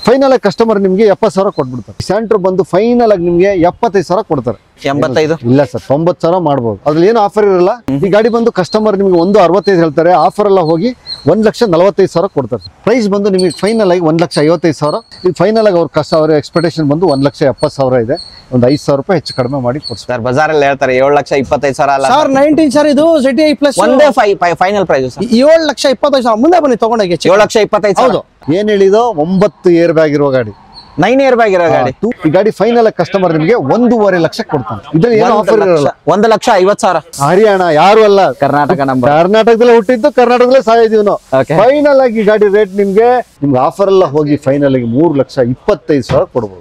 Final ಆಗಿ customer ನಿಮ್ಗೆ 70,000 ಕೊಟ್ಬಿಡ್ತಾರೆ. ಸೆಂಟ್ರ್ ಬಂದು ಫೈನಲ್ ಆಗಿ ನಿಮ್ಗೆ 75,000 ಕೊಡ್ತಾರೆ. 85 ಇಲ್ಲ ಸರ್, 90,000 ಮಾಡ್ಬೋದು. ಅದ್ರಲ್ಲಿ ಏನು ಆಫರ್ ಇರಲ್ಲ. ಈ ಗಾಡಿ ಬಂದು ಕಸ್ಟಮರ್ ನಿಮ್ಗೆ 1,65,000 ಹೇಳ್ತಾರೆ, ಆಫರ್ ಎಲ್ಲ ಹೋಗಿ 1,45,000 ಕೊಡ್ತಾರೆ. ಪ್ರೈಸ್ ಬಂದು ನಿಮಗೆ ಫೈನಲ್ ಆಗಿ 1,55,000. ಈ ಫೈನಲ್ ಆಗಿ ಅವ್ರ ಎಕ್ಸ್ಪೆಕ್ಟೇಷನ್ ಬಂದು 1,70,000 ಇದೆ. ಒಂದು 5,000 ರೂಪಾಯಿ ಹೆಚ್ಚು ಕಡಿಮೆ ಮಾಡಿ ಕೊಡ್ತಾರೆ. ಬಜಾರ್ ಅಲ್ಲಿ ಹೇಳ್ತಾರೆ 7,25,000 ಅಲ್ಲ ಸರ್. 19 ಸರ್, ಇದು ZTI ಪ್ಲಸ್ ಒಂದೇ ಫೈನಲ್ ಪ್ರೈಸ್ 7,25,000. ಮುಂದೆ ಬನ್ನಿ ತಗೊಂಡೋಗಿ. 7,25,000 ಏನ್ ಹೇಳಿದೋ 9 ಏರ್ ಬ್ಯಾಗ್ ಇರುವ ಗಾಡಿ, 9 ಇಯರ್ ಬ್ಯಾಗ್ ಇರೋ ಗಾಡಿ. ಈ ಗಾಡಿ ಫೈನಲ್ ಕಸ್ಟಮರ್ ನಿಮಗೆ 1.5 ಲಕ್ಷ ಕೊಡ್ತಾನೆ. ಇದ್ರಲ್ಲಿ ಏನು ಆಫರ್ ಇರಲ್ಲ. 1,50,000 ಹರಿಯಾಣ ಯಾರು ಅಲ್ಲ, ಕರ್ನಾಟಕ ನಂಬರ್. ಕರ್ನಾಟಕದಲ್ಲೇ ಹುಟ್ಟಿದ್ದು, ಕರ್ನಾಟಕದಲ್ಲೇ ಸಾಯಿದೀವಿ ನಾವು. ಫೈನಲ್ ಆಗಿ ಗಾಡಿ ರೇಟ್ ನಿಮ್ಗೆ ಆಫರ್ ಎಲ್ಲ ಹೋಗಿ ಫೈನಲ್ ಆಗಿ 3,25,000 ಕೊಡ್ಬೋದು.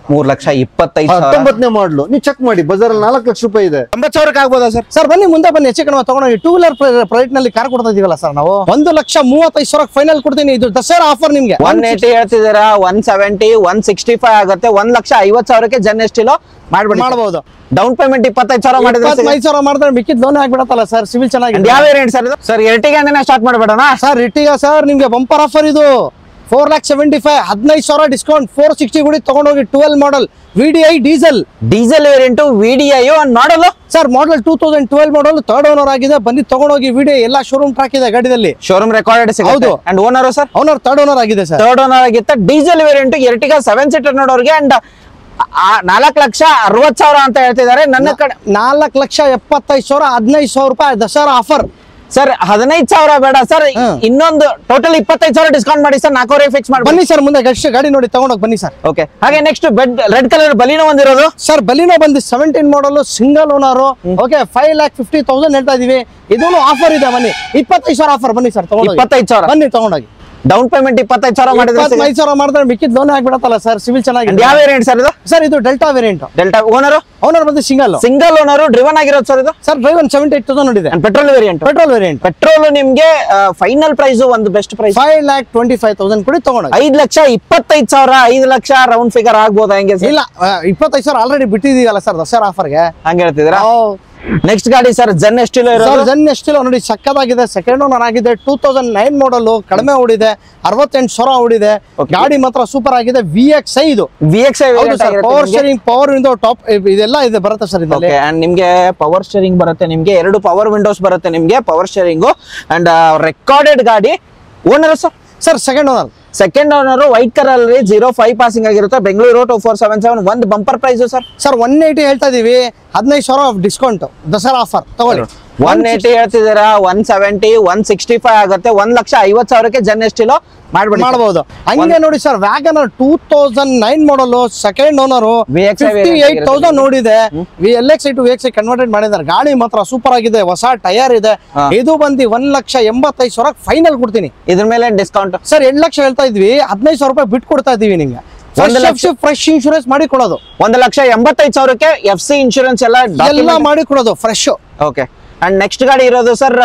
3,25,000 19ನೇ ಮಾಡ್ಲು ನೀವು ಚೆಕ್ ಮಾಡಿ. ಬಜಾರ್ ಅಲ್ಲಿ 4 ಲಕ್ಷ ರೂಪಾಯಿ ಇದೆ. 80,000 ಆಗ್ಬೋದಾ ಸರ್? ಸರ್ ಬನ್ನಿ, ಮುಂದೆ ಬನ್ನಿ, ಹೆಚ್ಚು ಕಡಿಮೆ ತಗೊಂಡೋಗಿ. 2 ವೀಲರ್ ಪ್ರೈಟ್ ನಲ್ಲಿ ಕಾರ್ ಕೊಡ್ತಾ ಇದೀವಲ್ಲ ಸರ್ ನಾವು. 1,35,000 ಫೈನಲ್ ಕೊಡ್ತೀನಿ. ಇದು ದಸರಾ ಆಫರ್ ನಿಮ್ಗೆ. 180 ಹೇಳ್ತಿದ್ದೀರಾ, 170, 165 ಆಗುತ್ತೆ. 1,50,000ಕ್ಕೆ ಜನ್ ಎಸ್ಟಿಲೋ ಮಾಡಬಹುದು. ಡೌನ್ ಪೇಮೆಂಟ್ 25,000 ಮಾಡಿದ್ರೆ 25,000 ಮಾಡಿದ್ರೆ ಮಿಕ್ಕಿದ್ ಲೋನ್ ಆಗ್ಬಿಡತ್ತಲ್ಲ ಸರ್. ಸಿವಿಲ್ ಚೆನ್ನಾಗಿದೆ. ಯಾವ ವೇರಿಯಂಟ್ ಸರ್ ಇದು? ಸರ್ ಎರ್ಟಿಗಾ ಅಂತಾನೆ ಸ್ಟಾರ್ಟ್ ಮಾಡ್ಬೇಡಣ ಸರ್. ಎರ್ಟಿಗಾ ಸರ್ ನಿಮ್ಗೆ ಬಂಪರ್ ಆಫರ್ ಇದು. 4,75,000, 15,000 ಡಿಸ್ಕೌಂಟ್. 460 ಗುಡಿ ತಗೊಂಡೋಗಿ. 12 model VDI diesel variant. VDI model sir. Model 2012 model, 3rd owner ಆಗಿದೆ. ಬನ್ನಿ ತಗೊಂಡೋಗಿ. VDI ಎಲ್ಲ ಶೋರೂಮ್ ಟ್ರಾಕ್ ಇದೆ ಗಾಡಿದಲ್ಲಿ. ಶೋರೂಮ್ ರೆಕಾರ್ಡೆಡ್ ಸಿಗುತ್ತೆ. And owner sir? Owner 3rd owner ಆಗಿದೆ ಸರ್. 3rd ಓನರ್ ಆಗಿತ್ತು. ಡೀಸೆಲ್ ವೇರಿಯಂಟ್ ಎರ್ಟಿಗಾ 7 ಸೀಟರ್ ನೋಡೋರಿಗೆ. ಅಂಡ್ 4,60,000 ಅಂತ ಹೇಳ್ತಿದ್ದಾರೆ. ನನ್ನ ಕಡೆ 4,75,000, 15,000 ರೂಪಾಯಿ ದಸರಾ ಆಫರ್ ಸರ್. 15,000 ಬೇಡ ಸರ್, ಇನ್ನೊಂದು ಟೋಟಲ್ 25,000 ಡಿಸ್ಕೌಂಟ್ ಮಾಡಿ ಸರ್. 4,000 ಫಿಕ್ಸ್ ಮಾಡಿ ಬನ್ನಿ ಸರ್. ಮುಂದೆ ಗಾಡಿ ನೋಡಿ ತಗೊಂಡೋಗಿ ಬನ್ನಿ ಸರ್. ಓಕೆ. ಹಾಗೆ ನೆಕ್ಸ್ಟ್ ರೆಡ್ ಕಲರ್ ಬಲಿನೋ ಒಂದಿರೋದು ಸರ್. ಬಲಿನೋ ಬಂದು 17 ಮಾಡಲ್, ಸಿಂಗಲ್ ಓನರ್. ಓಕೆ, 5,50,000 ಹೇಳ್ತಾ ಇದೀವಿ. ಇದೂ ಆಫರ್ ಇದೆ. ಬನ್ನಿ, 25,000 ಆಫರ್. ಬನ್ನಿ ಸರ್ ತಗೊಂಡು. 25,000 ಬನ್ನಿ ತಗೊಂಡೋಗಿ. ಡೌನ್ ಪೇಮೆಂಟ್ 25,000 ಮಾಡಿದ್ರೆ 25,000 ಮಾಡಿದ್ರೆ ಮಿಕ್ಕಿದ್ ಲೋನ್ ಆಗ್ಬಿಡತ್ತಲ್ಲ ಸರ್. ಸಿವಿಲ್ ಚೆನ್ನಾಗಿದೆ. ಯಾವ ವೇರಿಯಂಟ್ ಸರ್ ಇದು? ಸರ್ ಇದು ಡೆಲ್ಟಾ ವೇರಿಯಂಟ್. ಡೆಲ್ಟಾ ಓನರ್ ಬಂದು ಸಿಂಗಲ್ ಓನರ್. ಡ್ರಿವನ್ ಆಗಿರೋದು ಸರ್ ಇದು? ಸರ್ ಡ್ರೈವನ್ 78,000 ನೋಡಿದೆ. Petrol variant. ಪೆಟ್ರೋಲ್ ನಿಮ್ಗೆ ಫೈನಲ್ ಪ್ರೈಸ್ ಒಂದು ಬೆಸ್ಟ್ ಪ್ರೈಸ್ 5,25,000 ಕೊಡಿ ತಗೊಂಡು. 5,25,000, 5 ಲಕ್ಷ ರೌಂಡ್ ಫಿಗರ್ ಆಗ್ಬೋದಾ? ಹೆಂಗೆ? ಇಲ್ಲ, 25,000 ಆಲ್ರೆಡಿ ಬಿಟ್ಟಿದೀವಲ್ಲ ಸರ್ ದಸರಾ ಆಫರ್ಗೆ. ಹಂಗೆ ಹೇಳ್ತಿದ್ದೀರಾ? ನೆಕ್ಸ್ಟ್ ಗಾಡಿ ಸರ್ ಜನ್ ಎಸ್ಟಿಲೋ ಇರೋದು. ಜನ್ ಎಸ್ಟಿಲೋ ನೋಡಿ, ಸಕ್ಕದಾಗಿದೆ. 2nd ಓನರ್ ಆಗಿದೆ. 2009 ಮಾಡಲ್, ಕಡಿಮೆ ಓಡಿದೆ. 68,000 ಓಡಿದೆ. ಗಾಡಿ ಮಾತ್ರ ಸೂಪರ್ ಆಗಿದೆ. VXI ಇದು. VXI power steering, power window, top ಇದೆಲ್ಲ ಇದೆ ಬರುತ್ತೆ ಸರ್ ಇದರಲ್ಲಿ. ಅಂಡ್ ನಿಮ್ಗೆ ಪವರ್ ಸ್ಟೀರಿಂಗ್ ಬರುತ್ತೆ. ನಿಮ್ಗೆ 2 ಪವರ್ ವಿಂಡೋಸ್ ಬರುತ್ತೆ. ನಿಮ್ಗೆ ಪವರ್ ಸ್ಟೀರಿಂಗ್ ಅಂಡ್ ರೆಕಾರ್ಡೆಡ್ ಗಾಡಿ. Owner sir? 2nd owner. White colour ಅಲ್ಲಿ 05 ಪಾಸಿಂಗ್ ಆಗಿರುತ್ತೆ. ಬೆಂಗಳೂರು 2477. ಒಂದು ಬಂಪರ್ ಪ್ರೈಸ್ ಸರ್? ಸರ್ 180 ಹೇಳ್ತಾ ಇದೀವಿ. 15,000 ಡಿಸ್ಕೌಂಟ್ ದಸರಾ ಆಫರ್ ತಗೊಳ್ಳಿ. 180 ಹೇಳ್ತಿದ್ದೀರಾ, 170, 165 ಆಗುತ್ತೆ. 1,50,000ಕ್ಕೆ ಜನ್ ಎಸ್ಟಿಲೋ ಮಾಡಬಹುದು. ಹಂಗೆ ನೋಡಿ ಸರ್, ವ್ಯಾಗನರ್ 2009 ಮಾಡಲ್, 2nd ಓನರ್, 58,000 ನೋಡಿದೆ. LXi to VXi ಕನ್ವರ್ಟೆಡ್ ಮಾಡಿದ್ದಾರೆ. ಗಾಡಿ ಮಾತ್ರ ಸೂಪರ್ ಆಗಿದೆ. ಹೊಸ ಟೈರ್ ಇದೆ. ಇದು ಬಂದು 1,85,000 ಫೈನಲ್ ಕೊಡ್ತೀನಿ. ಇದ್ರ ಮೇಲೆ ಡಿಸ್ಕೌಂಟ್ ಸರ್ 2 ಲಕ್ಷ ಹೇಳ್ತಾ ಇದ್ವಿ. 15,000 ರೂಪಾಯಿ ಬಿಟ್ಟು ಕೊಡ್ತಾ ಇದೀವಿ ನಿಮ್ಗೆ. ಫ್ರೆಶ್ ಇನ್ಶೂರೆನ್ಸ್ ಮಾಡಿ ಕೊಡೋದು. 1,85,000ಕ್ಕೆ FC ಇನ್ಶೂರೆನ್ಸ್ ಎಲ್ಲ ಮಾಡಿ ಕೊಡೋದು ಫ್ರೆಶ್. ಓಕೆ. ಅಂಡ್ ನೆಕ್ಸ್ಟ್ ಗಾಡಿ ಇರೋದು ಸರ್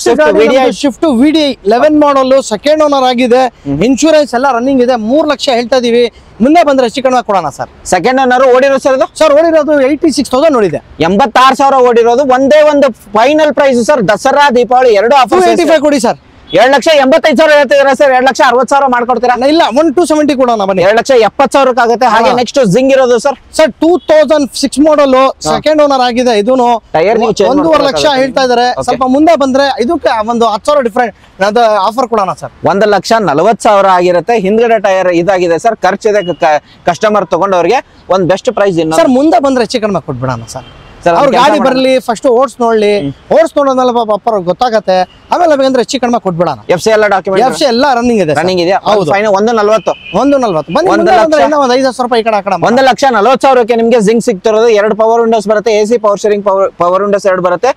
ಸ್ವಿಫ್ಟ್ VDI 11 ಮಾಡಲ್, 2nd ಓನರ್ ಆಗಿದೆ. ಇನ್ಶೂರೆನ್ಸ್ ಎಲ್ಲ ರನ್ನಿಂಗ್ ಇದೆ. 3 ಲಕ್ಷ ಹೇಳ್ತಾ ಇದೀವಿ. ಮುಂದೆ ಬಂದ್ರೆ ಹೆಚ್ಚು ಕಡಿಮೆ ಕೊಡೋಣ ಸರ್. 2nd ಓನರ್ ಓಡಿರೋದು ಸರ್? ಸರ್ ಓಡಿರೋದು 86,000 ನೋಡಿದೆ. 86,000 ಓಡಿರೋದು. ಒಂದೇ ಒಂದು final price sir. Dasara Deepavali 2 offer 285 ಕೊಡಿ ಸರ್. 2,85,000 ಹೇಳ್ತಿದ್ದೀರಾ ಸರ್? 2,60,000 ಮಾಡ್ಕೊಡ್ತೀರಾ? ಇಲ್ಲ, 1,270 ಕೊಡೋಣ ಬನ್ನಿ. 2,70,000 ಆಗುತ್ತೆ. ಹಾಗೆ ನೆಕ್ಸ್ಟ್ ಜಿಂಗ್ ಇರೋದು ಸರ್? ಸರ್ 2006 ಮಾಡಲ್, 2nd ಓನರ್ ಆಗಿದೆ. ಇದೂನು 1.5 ಲಕ್ಷ ಹೇಳ್ತಾ ಇದಾರೆ. ಸ್ವಲ್ಪ ಮುಂದೆ ಬಂದ್ರೆ ಇದಕ್ಕೆ ಒಂದು 10,000 ಡಿಫರೆಂಟ್ ಆಫರ್ ಕೊಡೋಣ ಸರ್. 1,40,000 ಆಗಿರುತ್ತೆ. ಹಿಂದ್ಗಡೆ ಟೈರ್ ಇದಾಗಿದೆ ಸರ್. ಖರ್ಚಿದೆ ಕಸ್ಟಮರ್ ತಗೊಂಡವ್ರಿಗೆ. ಒಂದು ಬೆಸ್ಟ್ ಪ್ರೈಸ್ ಇನ್ನು ಸರ್ ಮುಂದೆ ಬಂದ್ರೆ ಹೆಚ್ಚು ಕಡಿಮೆ ಕೊಟ್ಬಿಡೋಣ ಸರ್. ಅವ್ರ ಗಾಡಿ ಬರ್ಲಿ, ಫಸ್ಟ್ ಓಡ್ಸ್ ನೋಡ್ಲಿ. ಓಡ್ಸ್ ನೋಡೋದ್ಮೇಲೆ ಪಾಪ ಗೊತ್ತಾಗತ್ತೆ. ಆಮೇಲೆ ಬೇಕಂದ್ರೆ ಹೆಚ್ಚು ಕಡಿಮೆ ಕೊಟ್ಬಿಡೋಣ. FC ಎಲ್ಲ ಡಾಕ್ಯುಮೆಂಟ್, FC ಎಲ್ಲ ರನ್ನಿಂಗ್ ಇದೆ. ಹೌದು. 1,40,000 ಬನ್ನಿ. 5,000 ರೂಪಾಯಿ ಈ ಕಡೆ 1,40,000ಕ್ಕೆ ನಿಮ್ಗೆ ಜಿಂಕ್ ಸಿಗ್ತಿರೋದು. 2 ಪವರ್ ವಿಂಡೋಸ್ ಬರುತ್ತೆ. AC power steering, power windows 2 ಬರುತ್ತೆ.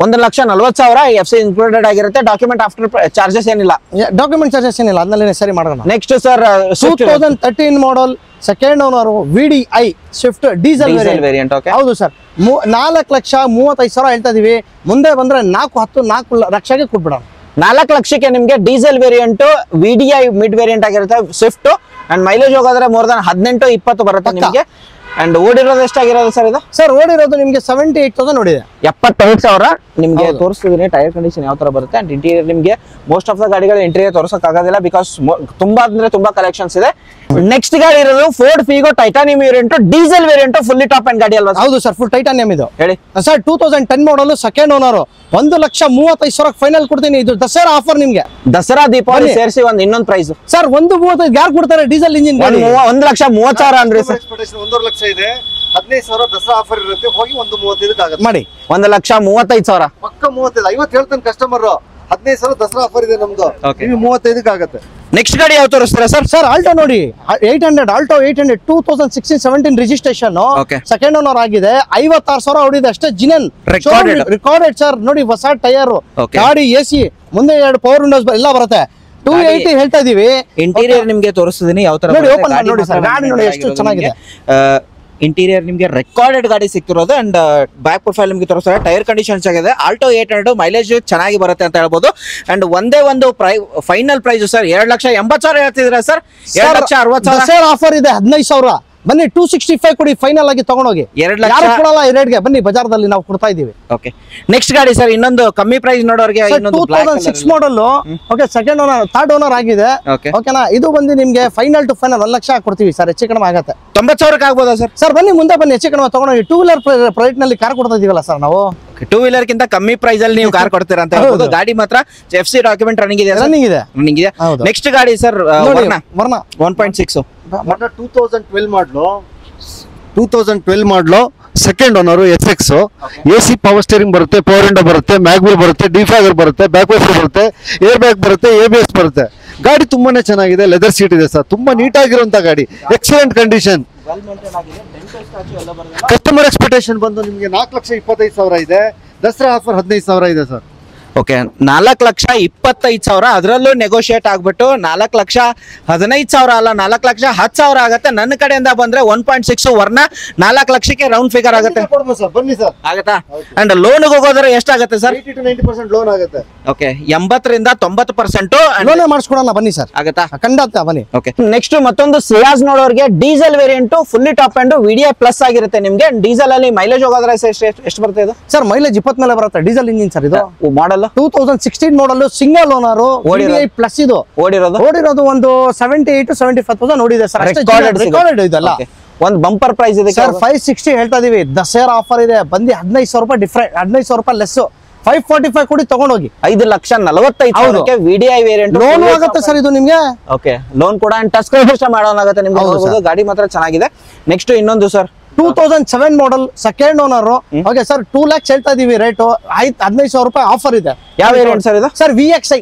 1,40,000 FC ಇನ್ಕ್ಲೂಡೆಡ್ ಆಗಿರುತ್ತೆ. ಡಾಕ್ಯುಮೆಂಟ್ ಆಫ್ಟರ್ ಚಾರ್ಜಸ್ ಏನಿಲ್ಲ. ಅದನ್ನೇ ಸರಿ ಮಾಡೋಣ. ನೆಕ್ಸ್ಟ್ ಸರ್ 2013 ಮಾಡಲ್, 2nd owner, VDI Swift diesel variant. ಹೌದು ಸರ್. 4,35,000 ಹೇಳ್ತಾ ಇದೀವಿ. ಮುಂದೆ ಬಂದ್ರೆ 4 ಲಕ್ಷಕ್ಕೆ ಕೊಟ್ಬಿಡೋಣ. 4 ಲಕ್ಷಕ್ಕೆ ನಿಮ್ಗೆ diesel variant, VDI mid variant ಆಗಿರುತ್ತೆ ಸ್ವಿಫ್ಟ್. ಅಂಡ್ ಮೈಲೇಜ್ ಹೋಗೋದ್ರೆ ಮೋರ್ ದನ್ 18-20 ಬರುತ್ತೆ ನಿಮಗೆ. ಅಂಡ್ ಓಡಿರೋದು ಎಷ್ಟಾಗಿರೋದು ಸರ್ ಇದು? ಸರ್ ಓಡಿರೋದು ನಿಮ್ಗೆ 78,000 ಓಡಿದೆ. 78,000 ನಿಮ್ಗೆ ತೋರಿಸ್ತಿದೀನಿ. ಟೈರ್ ಕಂಡೀಷನ್ ಯಾವ ತರ ಬರುತ್ತೆ ಅಂಡ್ ಇಂಟೀರಿಯರ್ ನಿಮ್ಗೆ ಮೋಸ್ಟ್ ಆಫ್ ದ ಗಾಡಿಗಳ ಇಂಟೀರಿಯರ್ ತೋರ್ಸಕ್ ಆಗೋದಿಲ್ಲ ಬಿಕಾಸ್ ತುಂಬಾ ಅಂದ್ರೆ ತುಂಬಾ ಕಲೆಕ್ಷನ್ಸ್ ಇದೆ. ನೆಕ್ಸ್ಟ್ ಗಾಡಿ ಇರೋದು Ford Figo titanium variant, diesel variant, fully top and ಗಾಡಿ ಅಲ್ವಾ? ಹೌದು ಸರ್, ಫುಲ್ ಟೈಟಾನಿಯಂ ಇದು. ಹೇಳಿ ಸರ್ 2010 ಮಾಡಲ್, ಸೆಕೆಂಡ್ ಓನರ್, 1,35,000 ಫೈನಲ್ ಕೊಡ್ತೀನಿ. ಇದು ದಸರಾ ಆಫರ್ ನಿಮ್ಗೆ. ದಸರಾ ದೀಪಾವಳಿ ಸೇರಿಸಿ ಇನ್ನೊಂದು ಪ್ರೈಸ್ ಸರ್ 1,35,000 ಯಾರು ಕೊಡ್ತಾರೆ ಡೀಸೆಲ್ ಇಂಜಿನ್ ಗಾಡಿ? 1,30,30,000 ಅಂದ್ರೆ ಸರ್ ಎಕ್ಸ್ಪೆಕ್ಟೇಷನ್ 1.5 ಲಕ್ಷ ಇದೆ. 15,000 ದಸರಾ ಆಫರ್ ಇರುತ್ತೆ, ಹೋಗಿ 1.35 ಆಗುತ್ತೆ ಮಾಡಿ. 1,35,000 ಪಕ್ಕ 35. 50 ಹೇಳ್ತಾನೆ ಕಸ್ಟಮರ್. 15,000 ದಸರಾ ಆಫರ್ ಇದೆ ನಮ್ದು, ನಿಮಗೆ 35 ಆಗುತ್ತೆ. ನೆಕ್ಸ್ಟ್ ಗಾಡಿ ಯಾವ ತೋರಿಸ್ತೀರಾ ಸರ್? ಸರ್ ಆಲ್ಟೋ ನೋಡಿ, 800 ಆಲ್ಟೋ 800 2016-17 ರಿಜಿಸ್ಟ್ರೇಷನ್, ಸೆಕೆಂಡ್ ಓನರ್ ಆಗಿದೆ. 56,000 ಹೊಡಿದೆ ಅಷ್ಟೇ. ಜಿನನ್ ರೆಕಾರ್ಡೆಡ್ ಸರ್. ನೋಡಿ ಹೊಸ ಟೈರ್, ಗಾಡಿ AC, ಮುಂದೆ 2 ಪವರ್ ವಿಂಡೋಸ್ ಎಲ್ಲ ಬರುತ್ತೆ. 280 ಹೇಳ್ತಾ ಇದೀವಿ. ಇಂಟೀರಿಯರ್ ನಿಮ್ಗೆ ತೋರಿಸ್ತಿದೀನಿ ಯಾವ ತರ ನೋಡಿ, ಓಪನ್ ಮಾಡಿ ನೋಡಿ ಸರ್. ಗಾಡಿ ನೋಡಿ ಎಷ್ಟು ಚೆನ್ನಾಗಿದೆ. ಇಂಟೀರಿಯರ್ ನಿಮ್ಗೆ ರೆಕಾರ್ಡೆಡ್ ಗಾಡಿ ಸಿಕ್ತಿರೋದು ಅಂಡ್ ಬ್ಯಾಕ್ ಪ್ರೊಫೈಲ್ ನಿಮ್ಗೆ ತೋರಿಸ್ತಾರೆ. ಟೈರ್ ಕಂಡೀಷನ್ ಆಗಿದೆ. ಆಲ್ಟೋ 800 ಮೈಲೇಜ್ ಚೆನ್ನಾಗಿ ಬರುತ್ತೆ ಅಂತ ಹೇಳ್ಬೋದು. ಅಂಡ್ ಒಂದೇ ಒಂದು ಫೈನಲ್ ಪ್ರೈಸ್ ಸರ್ 2,80,000 ಹೇಳ್ತಿದ್ದೀರಾ ಸರ್? 2,60,000 ಆಫರ್ ಇದೆ. 15,000 ಬನ್ನಿ, 265 ಕೊಡಿ, ಫೈನಲ್ ಆಗಿ ತಗೊಂಡೋಗಿ. 2,00,000 ಯಾರು ಕೊಡಲ್ಲ ಈ ರೇಟ್ಗೆ. ಬನ್ನಿ, ಬಜಾರ್ದಲ್ಲಿ ನಾವು ಕೊಡ್ತಾ ಇದೀವಿ. ಓಕೆ, ನೆಕ್ಸ್ಟ್ ಗಾಡಿ ಸರ್ ಇನ್ನೊಂದು ಕಮ್ಮಿ ಪ್ರೈಸ್ ನೋಡೋರಿಗೆ 2006 model. Okay, second owner, third owner ಆಗಿದೆ. ಓಕೆನಾ? ಇದು ಬಂದು ನಿಮ್ಗೆ ಫೈನಲ್ ಟು ಫೈನಲ್ 1 ಲಕ್ಷ ಕೊಡ್ತೀವಿ ಸರ್. ಹೆಚ್ಚು ಕಡಿಮೆ ಆಗುತ್ತೆ. 90,000 ಆಗ್ಬೋದಾ ಸರ್? ಸರ್ ಬನ್ನಿ, ಮುಂದೆ ಬನ್ನಿ, ಹೆಚ್ಚು ಕಡಿಮೆ ತಗೊಂಡೋಗಿ. 2 ವೀಲರ್ ಪ್ರೈಸ್ ನಲ್ಲಿ ಕಾರ್ ಕೊಡ್ತಾ ಇದೀವಲ್ಲ ಸರ್ ನಾವು. 2 ವೀಲರ್ ಕಿಂತ ಕಮ್ಮಿ ಪ್ರೈಸ್ ಅಲ್ಲಿ ನೀವು ಕಾರ್ ಕೊಡ್ತೀರಾ ಅಂತ ಹೇಳ್ಬೋದು. ಗಾಡಿ ಮಾತ್ರ FC ಡಾಕ್ಯುಮೆಂಟ್ ರನ್ನಿಂಗ್ ಇದೆ. ರನ್ನಿಂಗ್ ಇದೆ. ನೆಕ್ಸ್ಟ್ ಗಾಡಿ ಸರ್ ವರ್ಣ 1.6 2012 ಮಾಡಲು, second owner, SX, AC power steering ಬರುತ್ತೆ, ಪವರ್ ವಿಂಡೋ ಬರುತ್ತೆ, ಮ್ಯಾಗ್ವಿಲ್ ಬರುತ್ತೆ, ಡಿಫಾಗರ್ ಬರುತ್ತೆ, ಬ್ಯಾಕ್ ವೈಫರ್ ಬರುತ್ತೆ, ಏರ್ ಬ್ಯಾಗ್ ಬರುತ್ತೆ, ABS ಬರುತ್ತೆ. ಗಾಡಿ ತುಂಬಾನೇ ಚೆನ್ನಾಗಿದೆ. ಲೆದರ್ ಸೀಟ್ ಇದೆ ಸರ್. ತುಂಬಾ ನೀಟಾಗಿರುವಂತ ಗಾಡಿ, ಎಕ್ಸಲೆಂಟ್ ಕಂಡೀಷನ್. ಕಸ್ಟಮರ್ ಎಕ್ಸ್ಪೆಕ್ಟೇಷನ್ ಬಂದು ನಿಮಗೆ 4,25,000 ಇದೆ. ದಸರಾ ಆಫರ್ 15,000 ಇದೆ ಸರ್. ಓಕೆ, 4,25,000 ಅದರಲ್ಲೂ ನೆಗೋಷಿಯೇಟ್ ಆಗ್ಬಿಟ್ಟು 4,15,000 ಅಲ್ಲ, 4,10,000 ಆಗುತ್ತೆ. ನನ್ನ ಕಡೆಯಿಂದ ಬಂದ್ರೆ 1.6 ವರ್ಣ 4 ಲಕ್ಷಕ್ಕೆ ರೌಂಡ್ ಫಿಗರ್ ಆಗುತ್ತೆ. ಬನ್ನಿ ಸರ್, ಆಗುತ್ತಾ? ಅಂಡ್ ಲೋನ್ ಹೋಗೋದ್ರೆ ಎಷ್ಟಾಗುತ್ತೆ ಸರ್? 80 to 90% ಲೋನ್ ಆಗುತ್ತೆ. ಓಕೆ, 80% 90% ಲೋನ್ ಮಾಡಿಸ್ಕೊಡಲ್ಲ. ಬನ್ನಿ ಸರ್, ಆಗುತ್ತಾ? ಖಂಡಿತ ಬನ್ನಿ. ಓಕೆ, ನೆಕ್ಸ್ಟ್ ಮತ್ತೊಂದು ಸಿಯಾಜ್ ನೋಡೋರಿಗೆ diesel variant, fully top and VDI plus ಆಗಿರುತ್ತೆ ನಿಮ್ಗೆ. ಡೀಸೆಲ್ ಅಲ್ಲಿ ಮೈಲೇಜ್ ಹೋಗೋದ್ರೆ ಎಷ್ಟು ಬರುತ್ತೆ ಇದು ಸರ್? ಮೈಲೇಜ್ 20 ಮೇಲೆ ಬರುತ್ತೆ. ಡೀಸೆಲ್ ಇಂಜಿನ್ ಸರ್ ಇದು. ಮಾಡಲ್ 2016 ಮಾಡಲ್, ಸಿಂಗಲ್ ಓನರ್, VDI ಪ್ಲಸ್. ಇದು ಓಡಿರೋದು ಒಂದು 78,000-75,000 ನೋಡಿದೆ ಸರ್. ರೆಕಾರ್ಡೆಡ್ ಇದೆಲ್ಲ. ಒಂದು ಬಂಪರ್ ಪ್ರೈಸ್ ಇದೆ ಸರ್. 560 ಹೇಳ್ತಾ ಇದೀವಿ. ದಸರಾ ಆಫರ್ ಇದೆ. ಬಂದು 15,000 ಡಿಫ್ರೆಂಟ್, 15,000 ಲೆಸ್. 545 ಕೊಡಿ, ತಗೊಂಡೋಗಿ. 5,45,000 VDI ವೇರಿಯಂಟ್ ಲೋನ್ ಆಗುತ್ತೆ ಸರ್ ಇದು ನಿಮ್ಗೆ. ಓಕೆ, ಲೋನ್ ಕೂಡ ಟಚ್ ಸ್ಕ್ರೀನ್ ಮಾಡೋನಾಗುತ್ತೆ ನಿಮ್ಗೆ. ಗಾಡಿ ಮಾತ್ರ ಚೆನ್ನಾಗಿದೆ. ನೆಕ್ಸ್ಟ್ ಇನ್ನೊಂದು sir 2007 model, second owner. Okay sir, 2 lakhs ಹೇಳ್ತಾ ಇದೀವಿ ರೇಟ್. 15,000 ಆಫರ್ ಇದೆ. ಯಾವ ವೇರಿಯಂಟ್ ಸರ್ ಇದು? Sir VXI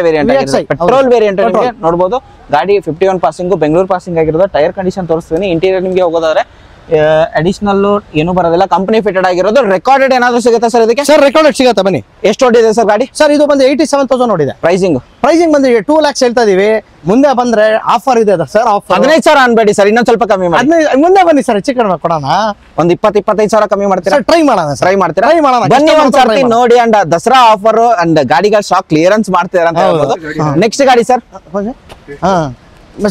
variant, petrol variant. ನೋಡಬಹುದು ಗಾಡಿ 51 ಪಾಸಿಂಗ್, ಬೆಂಗಳೂರು ಪಾಸಿಂಗ್ ಆಗಿರೋದು. ಟೈರ್ ಕಂಡೀಷನ್ ತೋರಿಸ್ತೀನಿ. ಇಂಟೀರಿಯರ್ ನಿಮ್ಗೆ ಹೋಗೋದಾದ್ರೆ ಅಡಿಷನಲ್ ಏನು ಬರೋದಿಲ್ಲ, ಕಂಪನಿ ಫಿಟೆಡ್ ಆಗಿರೋದು. ರೆಕಾರ್ಡೆಡ್ ಏನಾದ್ರು ಸಿಗುತ್ತೆ ಸರ್ ಇದಕ್ಕೆ? ಸರ್ ರೆಕಾರ್ಡೆಡ್ ಸಿಗುತ್ತೆ. ಬನ್ನಿ. ಎಷ್ಟು ಓಡಿದೆ ಸರ್ ಗಾಡಿ? ಸರ್ ಇದು ಬಂದು 87,000 ಓಡಿದೆ. ಪ್ರೈಸಿಂಗ್ ಬಂದು 2 lakhs ಹೇಳ್ತಾ ಇದೀವಿ. ಮುಂದೆ ಬಂದ್ರೆ ಆಫರ್ ಇದೆ ಸರ್. ಆಫರ್ 15,000 ಅನ್ಬೇಡಿ ಸರ್, ಇನ್ನೊಂದ್ ಸ್ವಲ್ಪ ಕಮ್ಮಿ ಮಾಡಿ. ಮುಂದೆ ಬನ್ನಿ ಸರ್, ಹೆಚ್ಚು ಕಡಿಮೆ ಕೊಡೋಣ. ಒಂದು 20-25,000 ಕಮ್ಮಿ ಮಾಡ್ತೀರಾ? ಟ್ರೈ ಮಾಡೋಣ. ಟ್ರೈ ಮಾಡ್ತೀರಾ? ಬನ್ನಿ ಒಂದ್ಸರ್ತಿ ನೋಡಿ. ಅಂಡ್ ದಸರಾ ಆಫರ್ ಅಂಡ್ ಗಾಡಿಗಳ ಸ್ಟಾಕ್ ಕ್ಲಿಯರೆನ್ಸ್ ಮಾಡ್ತೀರಾ ಅಂತ ಹೇಳ್ಬೋದು. ನೆಕ್ಸ್ಟ್ ಗಾಡಿ ಸರ್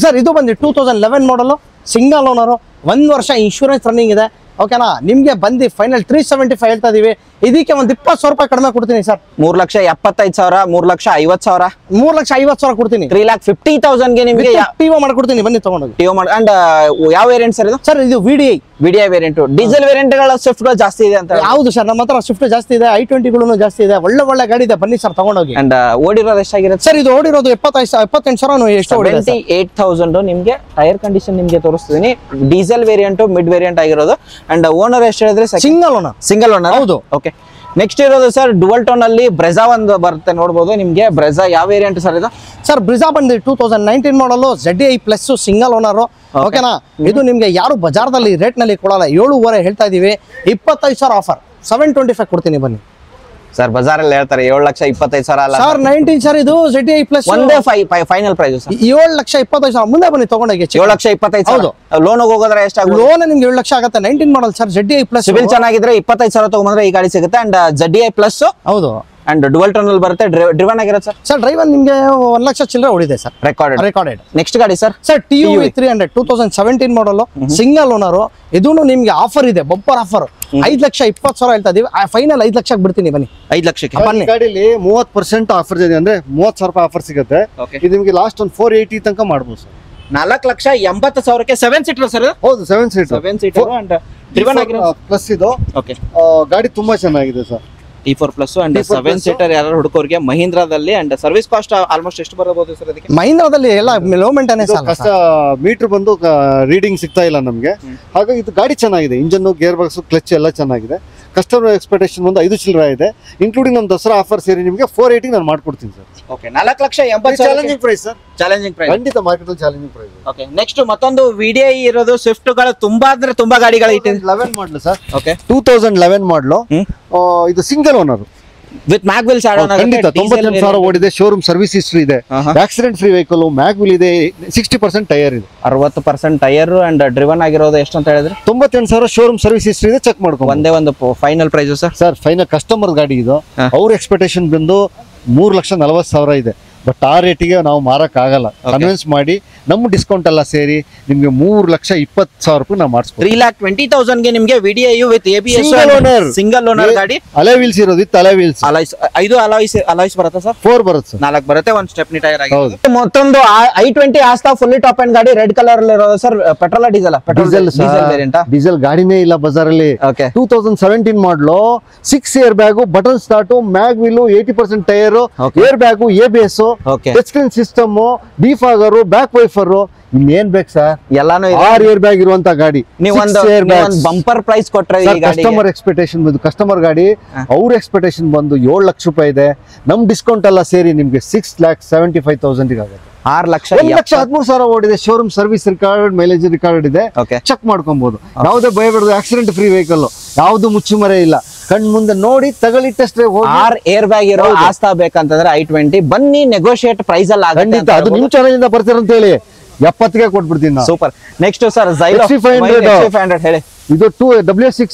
ಸರ್ ಇದು ಬಂದು 2011 ಮಾಡಲ್, ಸಿಂಗಲ್ ಓನರ್, 1 ವರ್ಷ ಇನ್ಶೂರೆನ್ಸ್ ರನ್ನಿಂಗ್ ಇದೆ. ಓಕೆನಾ? ನಿಮ್ಗೆ ಬಂದು ಫೈನಲ್ 375 ಹೇಳ್ತಾ ಇದೀವಿ. ಇದಕ್ಕೆ ಒಂದು 20,000 ಕಡಿಮೆ ಕೊಡ್ತೀನಿ ಸರ್. 3,75,000, 3,50,000, 3,50,000 ಕೊಡ್ತೀನಿ. 3,50,000 ಗೆ ನಿಮ್ಗೆ ಟಿಒ ಮಾಡ್ಕೊಡ್ತೀನಿ. ಬನ್ನಿ ತಗೊಂಡೋಗಿ. ಟಿಒ ಮಾಡಿ. ಅಂಡ್ ಯಾವ ವೇರಿಯಂಟ್ ಸರ್ ಇದು? ಸರ್ ಇದು VDI ವೇರಿಯಂಟ್. ಡೀಸೆಲ್ ವೇರಿಯಂಟ್ ಗಳ ಸ್ವಿಫ್ಟ್ ಗಳು ಜಾಸ್ತಿ ಇದೆ ಅಂತ. ಹೌದು ಸರ್, ನಮ್ಮ ಹತ್ರ ಸ್ವಿಫ್ಟ್ ಜಾಸ್ತಿ ಇದೆ, i20 ಗಳು ಜಾಸ್ತಿ ಇದೆ. ಒಳ್ಳೆ ಗಾಡಿ ಇದೆ. ಬನ್ನಿ ಸರ್, ತಗೊಂಡೋಗಿ. ಅಂಡ್ ಓಡಿರೋದು ಎಷ್ಟಾಗಿರುತ್ತೆ ಸರ್? ಇದು ಓಡಿರೋದು 78,000 ಎಷ್ಟು ಓಡಿದೆ? 78,000 ನಿಮ್ಗೆ. ಟೈರ್ ಕಂಡೀಷನ್ ನಿಮ್ಗೆ ತೋರಿಸ್ತೀನಿ. ಡೀಸೆಲ್ ವೇರಿಯಂಟ್, ಮಿಡ್ ವೇರಿಯಂಟ್ ಆಗಿರೋದು. ಅಂಡ್ ಓನರ್ ಎಷ್ಟು ಹೇಳಿದ್ರೆ? Single owner. ಹೌದು. ಓಕೆ, ನೆಕ್ಸ್ಟ್ ಇರೋದು ಸರ್ ಡುವಲ್ ಟೋನ್ ಅಲ್ಲಿ ಬ್ರೆಜಾ ಒಂದು ಬರುತ್ತೆ. ನೋಡಬಹುದು ನಿಮ್ಗೆ. ಬ್ರೆಜಾ ಯಾವ ವೇರಿಯಂಟ್ ಸರ್ ಇದು? ಸರ್ ಬ್ರೆಜಾ ಬಂದು 2019 ಮಾಡಲ್, ZDI ಪ್ಲಸ್, ಸಿಂಗಲ್ ಓನರ್. ಓಕೆನಾ? ಇದು ನಿಮ್ಗೆ ಯಾರು ಬಜಾರ್ದಲ್ಲಿ ರೇಟ್ ನಲ್ಲಿ ಕೊಡಲ್ಲ. 7.5 ಹೇಳ್ತಾ ಇದೀವಿ. 25,000 ಆಫರ್. 725 ಕೊಡ್ತೀನಿ. ಬನ್ನಿ ಸರ್. ಬಜಾರಲ್ಲಿ ಹೇಳ್ತಾರೆ 7,25,000 ಅಲ್ಲ ಸರ್. 19 ಸರ್ ಇದು ZDI ಪ್ಲಸ್. ಒಂದೇ ಫೈನಲ್ ಪ್ರೈಸ್ ಸರ್ 7,25,000. ಮುಂದೆ ಬನ್ನಿ ತಗೊಂಡೋಗಿ. 7,25,000. ಲೋನ್ ಹೋಗೋದ್ರೆ ಎಷ್ಟಾಗುತ್ತೆ? ಲೋನ್ ನಿಮ್ಗೆ 7 ಲಕ್ಷ ಆಗುತ್ತೆ. 19 model sir. ZDI plus. Civil ಚೆನ್ನಾಗಿದ್ರೆ 25,000 ತಗೊಂಡ್ರೆ ಈ ಗಾಡಿ ಸಿಗುತ್ತೆ. And ZDI plus. ಹೌದು. ಅಂಡ್ ಡುವಲ್ ಟರ್ನಲ್ ಬರುತ್ತೆ, ಡ್ರಿವನ್ ಆಗಿರುತ್ತೆ ಸರ್. ಸರ್ ಡ್ರೈವರ್ ನಿಮ್ಗೆ 1 ಲಕ್ಷ ಚಿಲ್ಲರೆ ಹೊಡಿದೆ ಸರ್, ರೆಕಾರ್ಡೆಡ್. ನೆಕ್ಸ್ಟ್ ಗಾಡಿ ಸರ್ TUV 300 2017 ಮಾಡಲ್, ಸಿಂಗಲ್ ಓನರ್. ಇದೂ ನಿಮ್ಗೆ ಆಫರ್ ಇದೆ, ಬಂಪರ್ ಆಫರ್. 5,20,000 ಹೇಳ್ತಾ ಇದೀವಿ, ಫೈನಲ್ 5 ಲಕ್ಷಕ್ಕೆ ಬಿಡ್ತೀನಿ, ಬನ್ನಿ. 5 ಲಕ್ಷಕ್ಕೆ ಗಾಡಿಲಿ 30% ಆಫರ್ ಇದೆ, ಅಂದ್ರೆ 30,000 ರೂಪಾಯಿ ಆಫರ್ ಸಿಗುತ್ತೆ. ಇದು ನಿಮಗೆ ಲಾಸ್ಟ್ ಒಂದು 480 ತನಕ ಮಾಡ್ಬೋದು ಸರ್. 4,80,000ಕ್ಕೆ 7 seater sir. ಹೌದು, 7 ಸೀಟರ್ ಅಂಡ್ ಡ್ರಿವನ್ ಆಗಿರೋ ಪ್ಲಸ್ ಇದು. ಓಕೆ, ಗಾಡಿ ತುಂಬಾ ಚೆನ್ನಾಗಿದೆ sir. T4 plus and 7 seater ಯಾರು ಹುಡುಕೋರಿಗೆ ಮಹೀಂದ್ರಾದಲ್ಲಿ. ಅಂಡ್ ಸರ್ವಿಸ್ ಕಾಸ್ಟ್ ಆಲ್ಮೋಸ್ಟ್ ಎಷ್ಟು ಬರಬಹುದು ಸರ್ ಅದಕ್ಕೆ? ಮಹೀಂದ್ರಾದಲ್ಲಿ ಎಲ್ಲ ಲೋ ಮೇಂಟೆನೆನ್ಸ್ ಕಷ್ಟ, ಮೀಟರ್ ಬಂದು ರೀಡಿಂಗ್ ಸಿಗ್ತಾ ಇಲ್ಲ ನಮಗೆ. ಹಾಗಾಗಿ ಇದು ಗಾಡಿ ಚೆನ್ನಾಗಿದೆ, ಇಂಜನ್, ಗೇರ್ ಬಾಕ್ಸ್, ಕ್ಲಚ್ ಎಲ್ಲ ಚೆನ್ನಾಗಿದೆ. ಕಸ್ಟಮರ್ ಎಕ್ಸ್ಪೆಕ್ಟೇಷನ್ ಒಂದು 5 ಚಿಲ್ಲರೆ ಇದೆ, ಇನ್ಕ್ಲೂಡಿಂಗ್ ನಮ್ಮ ದಸರಾ ಆಫರ್ ಸೇರಿ ನಿಮಗೆ 480 ನಾನು ಮಾಡ್ಕೊಡ್ತೀನಿ sir. Okay, 4,80,000 challenging price sir, challenging price ಖಂಡಿತ ಮಾರ್ಕೆಟ್ ಅಲ್ಲಿ ಚಾಲೆಂಜಿಂಗ್ ಪ್ರೈಸ್. ಓಕೆ, ನೆಕ್ಸ್ಟ್ ಮತ್ತೊಂದು VDI ಇರೋದು ಸ್ವಿಫ್ಟ್ ಗಳು ತುಂಬಾ ಅಂದ್ರೆ ತುಂಬಾ ಗಾಡಿಗಳು ಇಟ್ಟಿದೆ. 11 ಮಾಡಲು ಸರ್. ಓಕೆ, 2011 ಮಾಡಲು. ಇದು single owner with mag wheels add on ಆಗುತ್ತೆ. ಖಂಡಿತ 98,000 ಓಡಿದೆ, ಶೋರೂಮ್ ಸರ್ವಿಸ್ ಹಿಸ್ಟ್ರಿ ಇದೆ, accident free vehicle, mag wheel ಇದೆ, 60% ಟೈರ್ ಇದೆ, 60% ಟೈರ್ ಅಂಡ್ ಡ್ರಿವನ್ ಆಗಿರೋದು ಎಷ್ಟು ಅಂತ ಹೇಳಿದ್ರೆ 98,000 ಶೋರೂಮ್ ಸರ್ವಿಸ್ ಹಿಸ್ಟ್ರಿ ಇದೆ. ಚೆಕ್ ಮಾಡ್ಕೊಂಡು ಒಂದೇ ಒಂದು final price sir. Final customer ಗಾಡಿ ಇದು, ಅವ್ರ ಎಕ್ಸ್ಪೆಕ್ಟೇಷನ್ ಬಂದು 3,40,000 ಇದೆ. ಬಟ್ ಆ ರೇಟಿಗೆ ನಾವು ಮಾರಕ್ ಆಗಲ್ಲ, ಕನ್ವಿನ್ಸ್ ಮಾಡಿ ನಮ್ಮ ಡಿಸ್ಕೌಂಟ್ ಎಲ್ಲ ಸೇರಿ ನಿಮ್ಗೆ 3,20,000 ರೂಪಾಯಿ ನಾವು ಮಾಡಿಸ್ಬೋದು. 3,20,000 ಗೆ ನಿಮ್ಗೆ VDI with ABS single owner ಗಾಡಿ, ಅಲೈ ವೀಲ್ಸ್ ಇರೋದು, ವಿತ್ ಅಲೈ ವೀಲ್ಸ್. 5 ಅಲಾಯ್ಸ್ ಬರುತ್ತೆ ಸರ್, 4 ಬರುತ್ತೆ ಸರ್, 4 ಬರುತ್ತೆ, ಒಂದು ಸ್ಟೆಪ್ನಿ ಟೈರ್ ಆಗಿದೆ. ಮತ್ತೊಂದು I20 Asta fully top and ಗಾಡಿ, ರೆಡ್ ಕಲರ್ ಅಲ್ಲಿ ಇರೋದು sir. Petrol diesel? Diesel variant. Diesel ಗಾಡಿನೇ ಇಲ್ಲ ಬಜಾರ್ ಅಲ್ಲಿ. 2017 model, 6 air bag, button start, mag wheel, 80% tyre, air bag, ABS, touch screen system, defogger, back wiper, ಇನ್ನೇನ್ ಬೇಕು ಸರ್? ಎಲ್ಲಾನು 6 ಏರ್ ಬ್ಯಾಗ್ ಇರುವಂತ ಗಾಡಿ. ನೀವು ಒಂದು ಬಂಪರ್ ಪ್ರೈಸ್ ಕೊಟ್ರೆ ಕಸ್ಟಮರ್ ಎಕ್ಸ್ಪೆಕ್ಟೇಷನ್ ಬಂದು, ಕಸ್ಟಮರ್ ಗಾಡಿ ಅವ್ರ ಎಕ್ಸ್ಪೆಕ್ಟೇಷನ್ ಬಂದು 7 ಲಕ್ಷ ರೂಪಾಯಿ ಇದೆ. ನಮ್ ಡಿಸ್ಕೌಂಟ್ ಎಲ್ಲ ಸೇರಿ ನಿಮ್ಗೆ 6,75,000 ಆಗುತ್ತೆ. 1,13,000 ಓಡಿದೆ, showroom service record, mileage record ಇದೆ, ಚೆಕ್ ಮಾಡ್ಕೊಬಹುದು. ಯಾವುದೇ ಭಯಪಡೋದು, ಆಕ್ಸಿಡೆಂಟ್ ಫ್ರೀ ವೆಹಿಕಲ್, ಯಾವ್ದು ಮುಚ್ಚುಮರೆ ಇಲ್ಲ, ಕಣ್ ಮುಂದೆ ನೋಡಿ ತಗೊಳ್ಳಿಟ್ಟಷ್ಟೇ. 6 ಏರ್ ಬ್ಯಾಗ್ ಇರೋ ಆಸ್ತಾ ಬೇಕಂತಂದ್ರೆ I20 ಬನ್ನಿ, ನೆಗೋಷಿಯೇಟ್ ಪ್ರೈಸ್ ಅಲ್ಲಿ ಖಂಡಿತ. ಅದು ನಿಮ್ ಚಾನಲ್ ಇಂದ ಬರ್ತೀರಂತ ಹೇಳಿ 70ಗೆ ಕೊಟ್ಬಿಡ್ತೀನಿ. ಸೂಪರ್. ನೆಕ್ಸ್ಟ್ ಸರ್ XC500 ಹೇಳಿ. ಇದು W6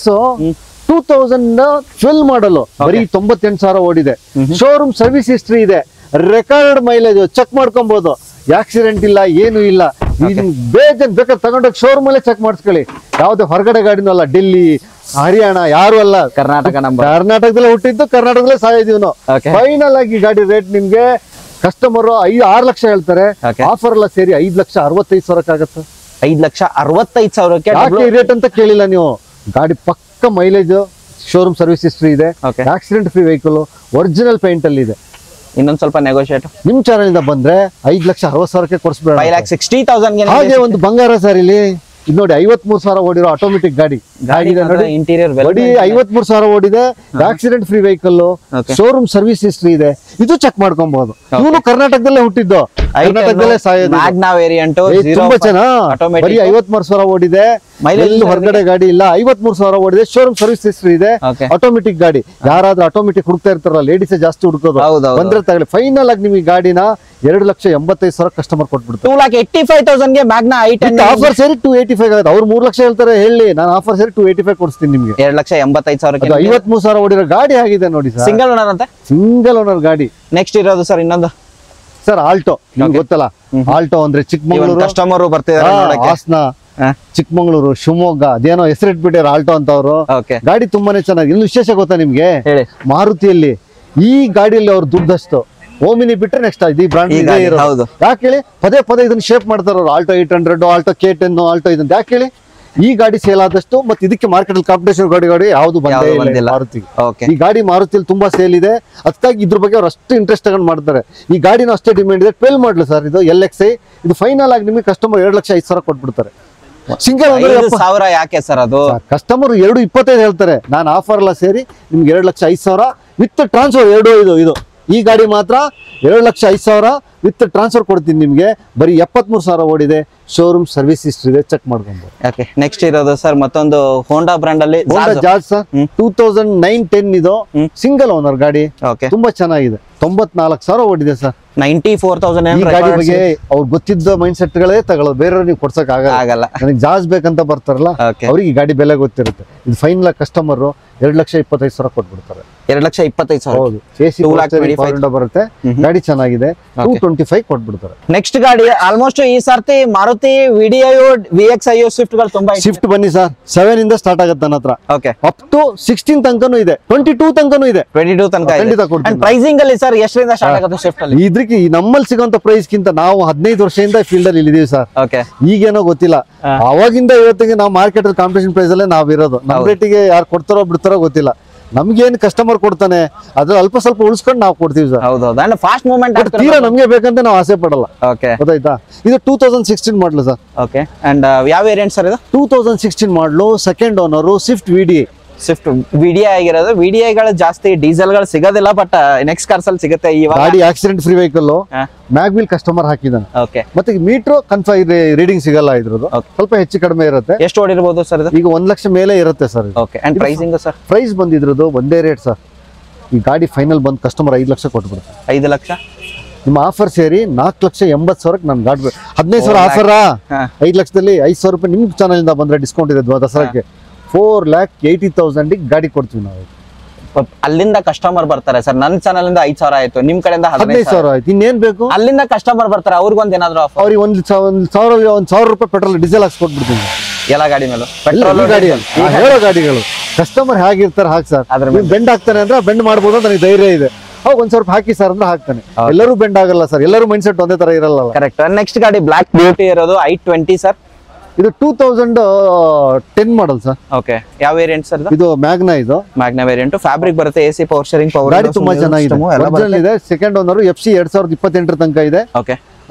2012 ಮಾಡಲು, ಬರೀ 98,000 ಓಡಿದೆ, ಶೋರೂಮ್ ಸರ್ವಿಸ್ ಹಿಸ್ಟ್ರಿ ಇದೆ, ರೆಕಾರ್ಡ್ ಮೈಲೇಜ್, ಚೆಕ್ ಮಾಡ್ಕೊಬಹುದು, ಆಕ್ಸಿಡೆಂಟ್ ಇಲ್ಲ, ಏನು ಇಲ್ಲ. ಬೇಜಾನ್ ಬೇಕಾದ್ರೆ ತಗೊಂಡೋಗಿ ಶೋರೂಮ್ ಅಲ್ಲೇ ಚೆಕ್ ಮಾಡಿಸ್ಕೊಳ್ಳಿ. ಯಾವ್ದು ಹೊರಗಡೆ ಗಾಡಿನೂ ಅಲ್ಲ, ಡೆಲ್ಲಿ, ಹರಿಯಾಣ ಯಾರು ಅಲ್ಲ, ಕರ್ನಾಟಕದಲ್ಲೇ ಹುಟ್ಟಿದ್ದು, ಕರ್ನಾಟಕದಲ್ಲೇ ಸಾಯಿದೀವಿ ನಾವು. ಫೈನಲ್ ಆಗಿ ಗಾಡಿ ರೇಟ್ ನಿಮ್ಗೆ ಕಸ್ಟಮರ್ 6 ಲಕ್ಷ ಹೇಳ್ತಾರೆ, ಆಫರ್ ಎಲ್ಲ ಸೇರಿ 5,65,000 ಆಗುತ್ತೆ. 5,65,000ಕ್ಕೆ ಯಾಕೆ ರೇಟ್ ಅಂತ ಕೇಳಿಲ್ಲ ನೀವು. ಗಾಡಿ ಪಕ್ಕ ಮೈಲೇಜ್, ಶೋರೂಮ್ ಸರ್ವಿಸ್ ಹಿಸ್ಟ್ರಿ ಇದೆ, accident free vehicle, original paint ಅಲ್ಲಿ ಇದೆ. ಇನ್ನೊಂದ್ ಸ್ವಲ್ಪ ನೆಗೋಷಿಯೇಟ್ ನಿಮ್ ಚಾನಲ್ ಇಂದ ಬಂದ್ರೆ 5,60,000ಕ್ಕೆ ಕೊಡಿಸ್ಬೇಡ. 5,60,000 ಹಾಗೆ ಒಂದು ಬಂಗಾರ ಸರ್ ಇಲ್ಲಿ. ಇದು ನೋಡಿ 53,000 ಓಡಿರೋ ಆಟೋಮೆಟಿಕ್ ಗಾಡಿ. ನೋಡಿ ಇಂಟೀರಿಯರ್ 53,000 ಓಡಿದೆ, accident free vehicle, showroom service history ಇದೆ. ಇದು ಚೆಕ್ ಮಾಡ್ಕೊಬಹುದು. ಇವನು ಕರ್ನಾಟಕದಲ್ಲೇ ಹುಟ್ಟಿದ್ದು, ಕರ್ನಾಟಕದಲ್ಲೇ ಸಾಯೋದು. ತುಂಬಾ ಚೆನ್ನಾಗಿ ಬರೀ 53,000 ಓಡಿದೆ, ಎಲ್ಲೂ ಹೊರಗಡೆ ಗಾಡಿ ಇಲ್ಲ. 53,000 ಓಡಿದೆ, ಶೋರೂಮ್ ಸರ್ವಿಸ್ ಹಿಸ್ಟ್ರಿ ಇದೆ, ಆಟೋಮೆಟಿಕ್ ಗಾಡಿ. ಯಾರಾದ್ರೂ ಆಟೋಮೆಟಿಕ್ ಹುಡುಕ್ತಾ ಇರ್ತಾರಲ್ಲ, ಲೇಡೀಸ್ ಜಾಸ್ತಿ ಹುಡುಕೋದು, ಬಂದ್ರೆ ತಗೊಳ್ಳಿ. ಫೈನಲ್ ಆಗಿ ನಿಮಗೆ ಗಾಡಿನ 2,85,000 ಕಸ್ಟಮರ್ ಕೊಟ್ಬಿಡ್ತಾರೆ. 2,85,000ಗೆ ಮ್ಯಾಗ್ನಾ I10 ಆಫರ್ ಸೇರಿ 285 ಆಗುತ್ತೆ. ಅವ್ರು 3 ಲಕ್ಷ ಹೇಳ್ತಾರೆ, ಹೇಳಿ, ನಾನು ಆಫರ್ ಸೇರಿ 285 ಕೊಡ್ತೀನಿ ನಿಮ್ಗೆ. 2,85,000ಕ್ಕೆ 53,000 ಓಡಿರೋ ಗಾಡಿ ಆಗಿದೆ ನೋಡಿ ಸರ್. ಸಿಂಗಲ್ ಓನರ್ ಅಂತ, ಸಿಂಗಲ್ ಓನರ್ ಗಾಡಿ. ನೆಕ್ಸ್ಟ್ ಇರೋದು ಸರ್ ಇನ್ನೊಂದು ಸರ್ ಆಲ್ಟೋ. ನಿಮ್ಗೆ ಗೊತ್ತಲ್ಲ, ಆಲ್ಟೋ ಅಂದ್ರೆ ಚಿಕ್ಕಮಗಳೂರು ಕಸ್ಟಮರ್ ಬರ್ತಿದ್ದಾರೆ, ಹಾಸನ, ಚಿಕ್ಕಮಗಳೂರು, ಶಿವಮೊಗ್ಗ, ಅದೇನೋ ಹೆಸರಿಟ್ಬಿಟ್ಟಾರೆ ಆಲ್ಟೋ ಅಂತ ಅವರು. ಗಾಡಿ ತುಂಬಾನೇ ಚೆನ್ನಾಗಿ. ಇನ್ನು ವಿಶೇಷ ಗೊತ್ತಾ ನಿಮ್ಗೆ, ಮಾರುತಿಯಲ್ಲಿ ಈ ಗಾಡಿಯಲ್ಲಿ ಅವ್ರು ದುಡ್ಡಷ್ಟು ಓಮಿನಿ ಬಿಟ್ರೆ ನೆಕ್ಸ್ಟ್ ಈ ಬ್ರಾಂಡ್ ಇರೋದು. ಯಾಕೆ ಹೇಳಿ, ಪದೇ ಇದನ್ನ ಶೇಪ್ ಮಾಡ್ತಾರ ಅವ್ರು. ಆಲ್ಟೋ 800, ಆಲ್ಟೋ K10, ಆಲ್ಟೋ ಇದಂತ. ಯಾಕೆ ಹೇಳಿ, ಈ ಗಾಡಿ ಸೇಲ್ ಆದಷ್ಟು ಮತ್ತೆ ಇದಕ್ಕೆ ಮಾರ್ಕೆಟ್ ಅಲ್ಲಿ ಕಾಂಪಿಟೇಷನ್ ಗಾಡಿ ಯಾವ್ದು ಬಂದಿಲ್ಲ ಮಾರುತಿ. ಈ ಗಾಡಿ ಮಾರುತಿಯಲ್ಲಿ ತುಂಬಾ ಸೇಲ್ ಇದೆ, ಅದಕ್ಕಾಗಿ ಇದ್ರ ಬಗ್ಗೆ ಅವ್ರು ಅಷ್ಟು ಇಂಟ್ರೆಸ್ಟ್ ತಗೊಂಡು ಮಾಡ್ತಾರೆ. ಈ ಗಾಡಿನ ಅಷ್ಟೇ ಡಿಮ್ಯಾಂಡ್ ಇದೆ. 12 ಮಾಡಲು ಸರ್ ಇದು, LXi. ಇದು ಫೈನಲ್ ಆಗಿ ನಿಮಗೆ ಕಸ್ಟಮರ್ 2,05,000 ಕೊಟ್ಬಿಡ್ತಾರೆ. ಸಿಂಗಲ್ 5,000 ಯಾಕೆ ಸರ್? ಅದು ಕಸ್ಟಮರ್ 2,25 ಹೇಳ್ತಾರೆ. ನಾನು ಆಫರ್ ಎಲ್ಲ ಸೇರಿ ನಿಮ್ಗೆ 2,05,000 ವಿತ್ ಟ್ರಾನ್ಸ್ಫರ್ 2,500. ಇದು ಈ ಗಾಡಿ ಮಾತ್ರ 2,05,000 ವಿತ್ ಟ್ರಾನ್ಸ್ಫರ್ ಕೊಡ್ತೀನಿ ನಿಮಗೆ. ಬರೀ 73,000 ಓಡಿದೆ. ಶೋರೂಮ್ ಸರ್ವಿಸ್ ಹಿಸ್ಟ್ರಿ ಇದೆ, ಚೆಕ್ ಮಾಡ್ಕೊಂಡು. ಓಕೆ, ನೆಕ್ಸ್ಟ್ ಇರೋದು ಸರ್ ಮತ್ತೊಂದು ಹೋಂಡಾ ಬ್ರ್ಯಾಂಡ್ ಅಲ್ಲಿ ಜಾಜ್ ಸರ್ 2009-10 ಇದು ಸಿಂಗಲ್ ಓನರ್ ಗಾಡಿ. ಓಕೆ, ತುಂಬಾ ಚೆನ್ನಾಗಿದೆ. 94,000 ಓಡಿದೆ ಸರ್. 94,000 ಈ ಗಾಡಿ ಬಗ್ಗೆ ಅವ್ರು ಗೊತ್ತಿದ್ದ ಮೈಂಡ್ ಸೆಟ್ ಗಳೇ ತಗೊಳ್ಳೋದು, ಬೇರೆಯವ್ರು ನೀವು ಕೊಡ್ಸಕ್ ಆಗಲ್ಲ. ನನಗೆ ಜಾಜ್ ಬೇಕಂತ ಬರ್ತಾರಲ್ಲ ಅವ್ರಿಗೆ ಈ ಗಾಡಿ ಬೆಲೆ ಗೊತ್ತಿರುತ್ತೆ. ಇದು ಫೈನಲ್ ಕಸ್ಟಮರ್ 2,25,000 ಕೊಟ್ಬಿಡ್ತಾರೆ. 2,25,000. ಹೌದು, AC ಬರುತ್ತೆ. ಗಾಡಿ ಚೆನ್ನಾಗಿದೆ. 225 ಕೊಟ್ಬಿಡ್ತಾರೆ. ನೆಕ್ಸ್ಟ್ ಗಾಡಿ ಆಲ್ಮೋಸ್ಟ್ ಈ ಸರ್ತಿ ಮಾರುತಿ ವಿಡಿಯೋ VXIO ಸ್ವಿಫ್ಟ್ ಗಳು ತುಂಬಾ ಸ್ವಿಫ್ಟ್ ಬನ್ನಿ ಸರ್, 7 ಇಂದ ಸ್ಟಾರ್ಟ್ ಆಗುತ್ತೆ ನನ್ನ ಹತ್ರ. ಓಕೆ, ಅಪ್ ಟು 16 ತನಕನೂ ಇದೆ, 22 ತನಕನೂ ಇದೆ. 22 ತನಕ ಖಂಡಿತ ಕೊಡ್ತೀನಿ. ಪ್ರೈಸಿಂಗ್ ಅಲ್ಲಿ ಸರ್ ಎಷ್ಟರಿಂದ ಸ್ಟಾರ್ಟ್ ಆಗುತ್ತೆ ಸ್ವಿಫ್ಟ್ ಅಲ್ಲಿ? ಇದ್ರಿಗೆ ನಮ್ಮಲ್ಲಿ ಸಿಗೋಂತ ಪ್ರೈಸ್ ಗಿಂತ ನಾವು 15 ವರ್ಷದಿಂದ ಫೀಲ್ಡ್ ಅಲ್ಲಿ ಇಲ್ಲಿದೀವಿ ಸರ್. ಓಕೆ, ಈಗೇನೋ ಗೊತ್ತಿಲ್ಲ. ಅವಾಗಿಂದ ಇವತ್ತಿಗೆ ನಾವು ಮಾರ್ಕೆಟ್ ಅಲ್ಲಿ ಕಾಂಪಿಟೇಷನ್ ಪ್ರೈಸ್ ಅಲ್ಲೇ ನಾವ್ ಇರೋದು. ನಮ್ಮ ರೇಟಿಗೆ ಯಾರು ಕೊಡ್ತಾರೋ ಬಿಡ್ತಾರೋ ಗೊತ್ತಿಲ್ಲ. ನಮ್ಗೇನು ಕಸ್ಟಮರ್ ಕೊಡ್ತಾನೆ ಅದ್ರ ಅಲ್ಪ ಸ್ವಲ್ಪ ಉಳಿಸ್ಕೊಂಡು ನಾವು ಕೊಡ್ತೀವಿ ಸರ್. ಹೌದೌದು, ಅಂಡ್ ಫಾಸ್ಟ್ ಮೂವ್ಮೆಂಟ್ ತೀರಾ ನಮ್ಗೆ ಬೇಕಂತ ನಾವು ಆಸೆ ಪಡಲ್ಲ. ಓಕೆ, ಗೊತ್ತಾಯ್ತಾ? ಇದು 2016 ಮಾಡಲು ಸರ್. ಓಕೆ, ಅಂಡ್ ಯಾವ ವೇರಿಯಂಟ್ ಸರ್ ಇದು? 2016 ಮಾಡಲು, second owner, Swift VDI. Swift VDI ಆಗಿರೋದು. VDI ಗಳು ಜಾಸ್ತಿ ಡೀಸೆಲ್ ಗಳು ಸಿಗೋದಿಲ್ಲ, ಬಟ್ ನೆಕ್ಸ್ಟ್ ಕಾರ್ಸ್ ಅಲ್ಲಿ ಸಿಗುತ್ತೆ. ಇವಾಗ ಗಾಡಿ accident free vehicle, mag wheel customer ಹಾಕಿದ್ದಾನೆ. ಓಕೆ, ಮತ್ತೆ ಮೀಟರ್ ರೀಡಿಂಗ್ ಸಿಗಲ್ಲ ಇದ್ರದ್ದು, ಸ್ವಲ್ಪ ಹೆಚ್ಚು ಕಡಿಮೆ ಇರುತ್ತೆ. ಎಷ್ಟು ಓಡಿರ್ಬೋದು ಸರ್ ಇದು? ಈಗ 1 ಲಕ್ಷ ಮೇಲೆ ಇರುತ್ತೆ sir. Okay, and pricing sir? Price ಬಂದಿದ್ರದ್ದು ಒಂದೇ ರೇಟ್ ಸರ್. ಈ ಗಾಡಿ ಫೈನಲ್ ಬಂದು ಕಸ್ಟಮರ್ 5 ಲಕ್ಷ ಕೊಟ್ಬಿಡ್ತಾರೆ. 5 ಲಕ್ಷ ನಿಮ್ಮ ಆಫರ್ ಸೇರಿ 4,80,000 ನನ್ ಗಾಡಿ 15,000 ಆಫರ್. 5 ಲಕ್ಷದಲ್ಲಿ 5,000 ರೂಪಾಯಿ ನಿಮ್ ಚಾನಲ್ ಇಂದ ಬಂದ್ರೆ ಡಿಸ್ಕೌಂಟ್ ಇದೆ ದಸರಾಕ್ಕೆ. 4,80,000 ಗಾಡಿ ಕೊಡ್ತೀವಿ ನಾವು. ಅಲ್ಲಿಂದ ಕಸ್ಟಮರ್ ಬರ್ತಾರೆ ಸರ್, ನನ್ನ ಚಾನಲ್ ಇಂದ 5,000 ಆಯ್ತು, ನಿಮ್ ಕಡೆಯಿಂದ 15,000 ಆಯ್ತು, ಇನ್ನೇನ್ ಬೇಕು? ಅಲ್ಲಿಂದ ಕಸ್ಟಮರ್ ಬರ್ತಾರೆ, ಅವ್ರಿಗೊಂದು ಏನಾದ್ರು ಆಫರ್? ಅವ್ರಿಗೆ 1,000 ರೂಪಾಯಿ ಪೆಟ್ರೋಲ್ ಡೀಸೆಲ್ ಹಾಕ್ಸ್ಕೊಟ್ಬಿಡ್ತೀನಿ ಎಲ್ಲ ಗಾಡಿ ಮೇಲೂ. ಪೆಟ್ರೋಲ್ ಗಾಡಿಯಲ್ಲಿ ಹೇಳೋ ಗಾಡಿಗಳು ಕಸ್ಟಮರ್ ಹೇಗಿರ್ತಾರೆ ಹಾಕಿ ಸರ್. ಬೆಂಡ್ ಹಾಕ್ತಾನೆ ಅಂದ್ರೆ ಬೆಂಡ್ ಮಾಡ್ಬೋದು ಅಂತ ನನಗೆ ಧೈರ್ಯ ಇದೆ. ಅವಾಗ ಒಂದ್ ಸ್ವಲ್ಪ ಹಾಕಿ ಸರ್ ಅಂದ್ರೆ ಹಾಕ್ತಾನೆ. ಎಲ್ಲರೂ ಬೆಂಡ್ ಆಗಲ್ಲ ಸರ್, ಎಲ್ಲರೂ ಮೈಂಡ್ ಸೆಟ್ ಒಂದೇ ತರ ಇರಲ್ಲ. ಕರೆಕ್ಟ್. ನೆಕ್ಸ್ಟ್ ಗಾಡಿ ಬ್ಲಾಕ್ ಬ್ಯೂಟಿ ಇರೋದು i20 ಸರ್. ಇದು 2010 ಮಾಡಲ್ ಸರ್. ಓಕೆ, ಯಾವ ವೇರಿಯಂಟ್ ಸರ್? ಇದು ಮ್ಯಾಗ್ನಾ. ಇದು ಮ್ಯಾಗ್ನಾ ವೇರಿಯಂಟ್, ಫ್ಯಾಬ್ರಿಕ್ ಬರುತ್ತೆ, AC ಪವರ್ ಸ್ಟೇರಿಂಗ್, ಪವರ್ ಗಾಡಿ ತುಂಬಾ ಚೆನ್ನಾಗಿದೆ, ಒರಿಜಿನಲ್ ಇದೆ. ಸೆಕೆಂಡ್ ಓನರ್, FC 2028 ತನಕ ಇದೆ. ಓಕೆ,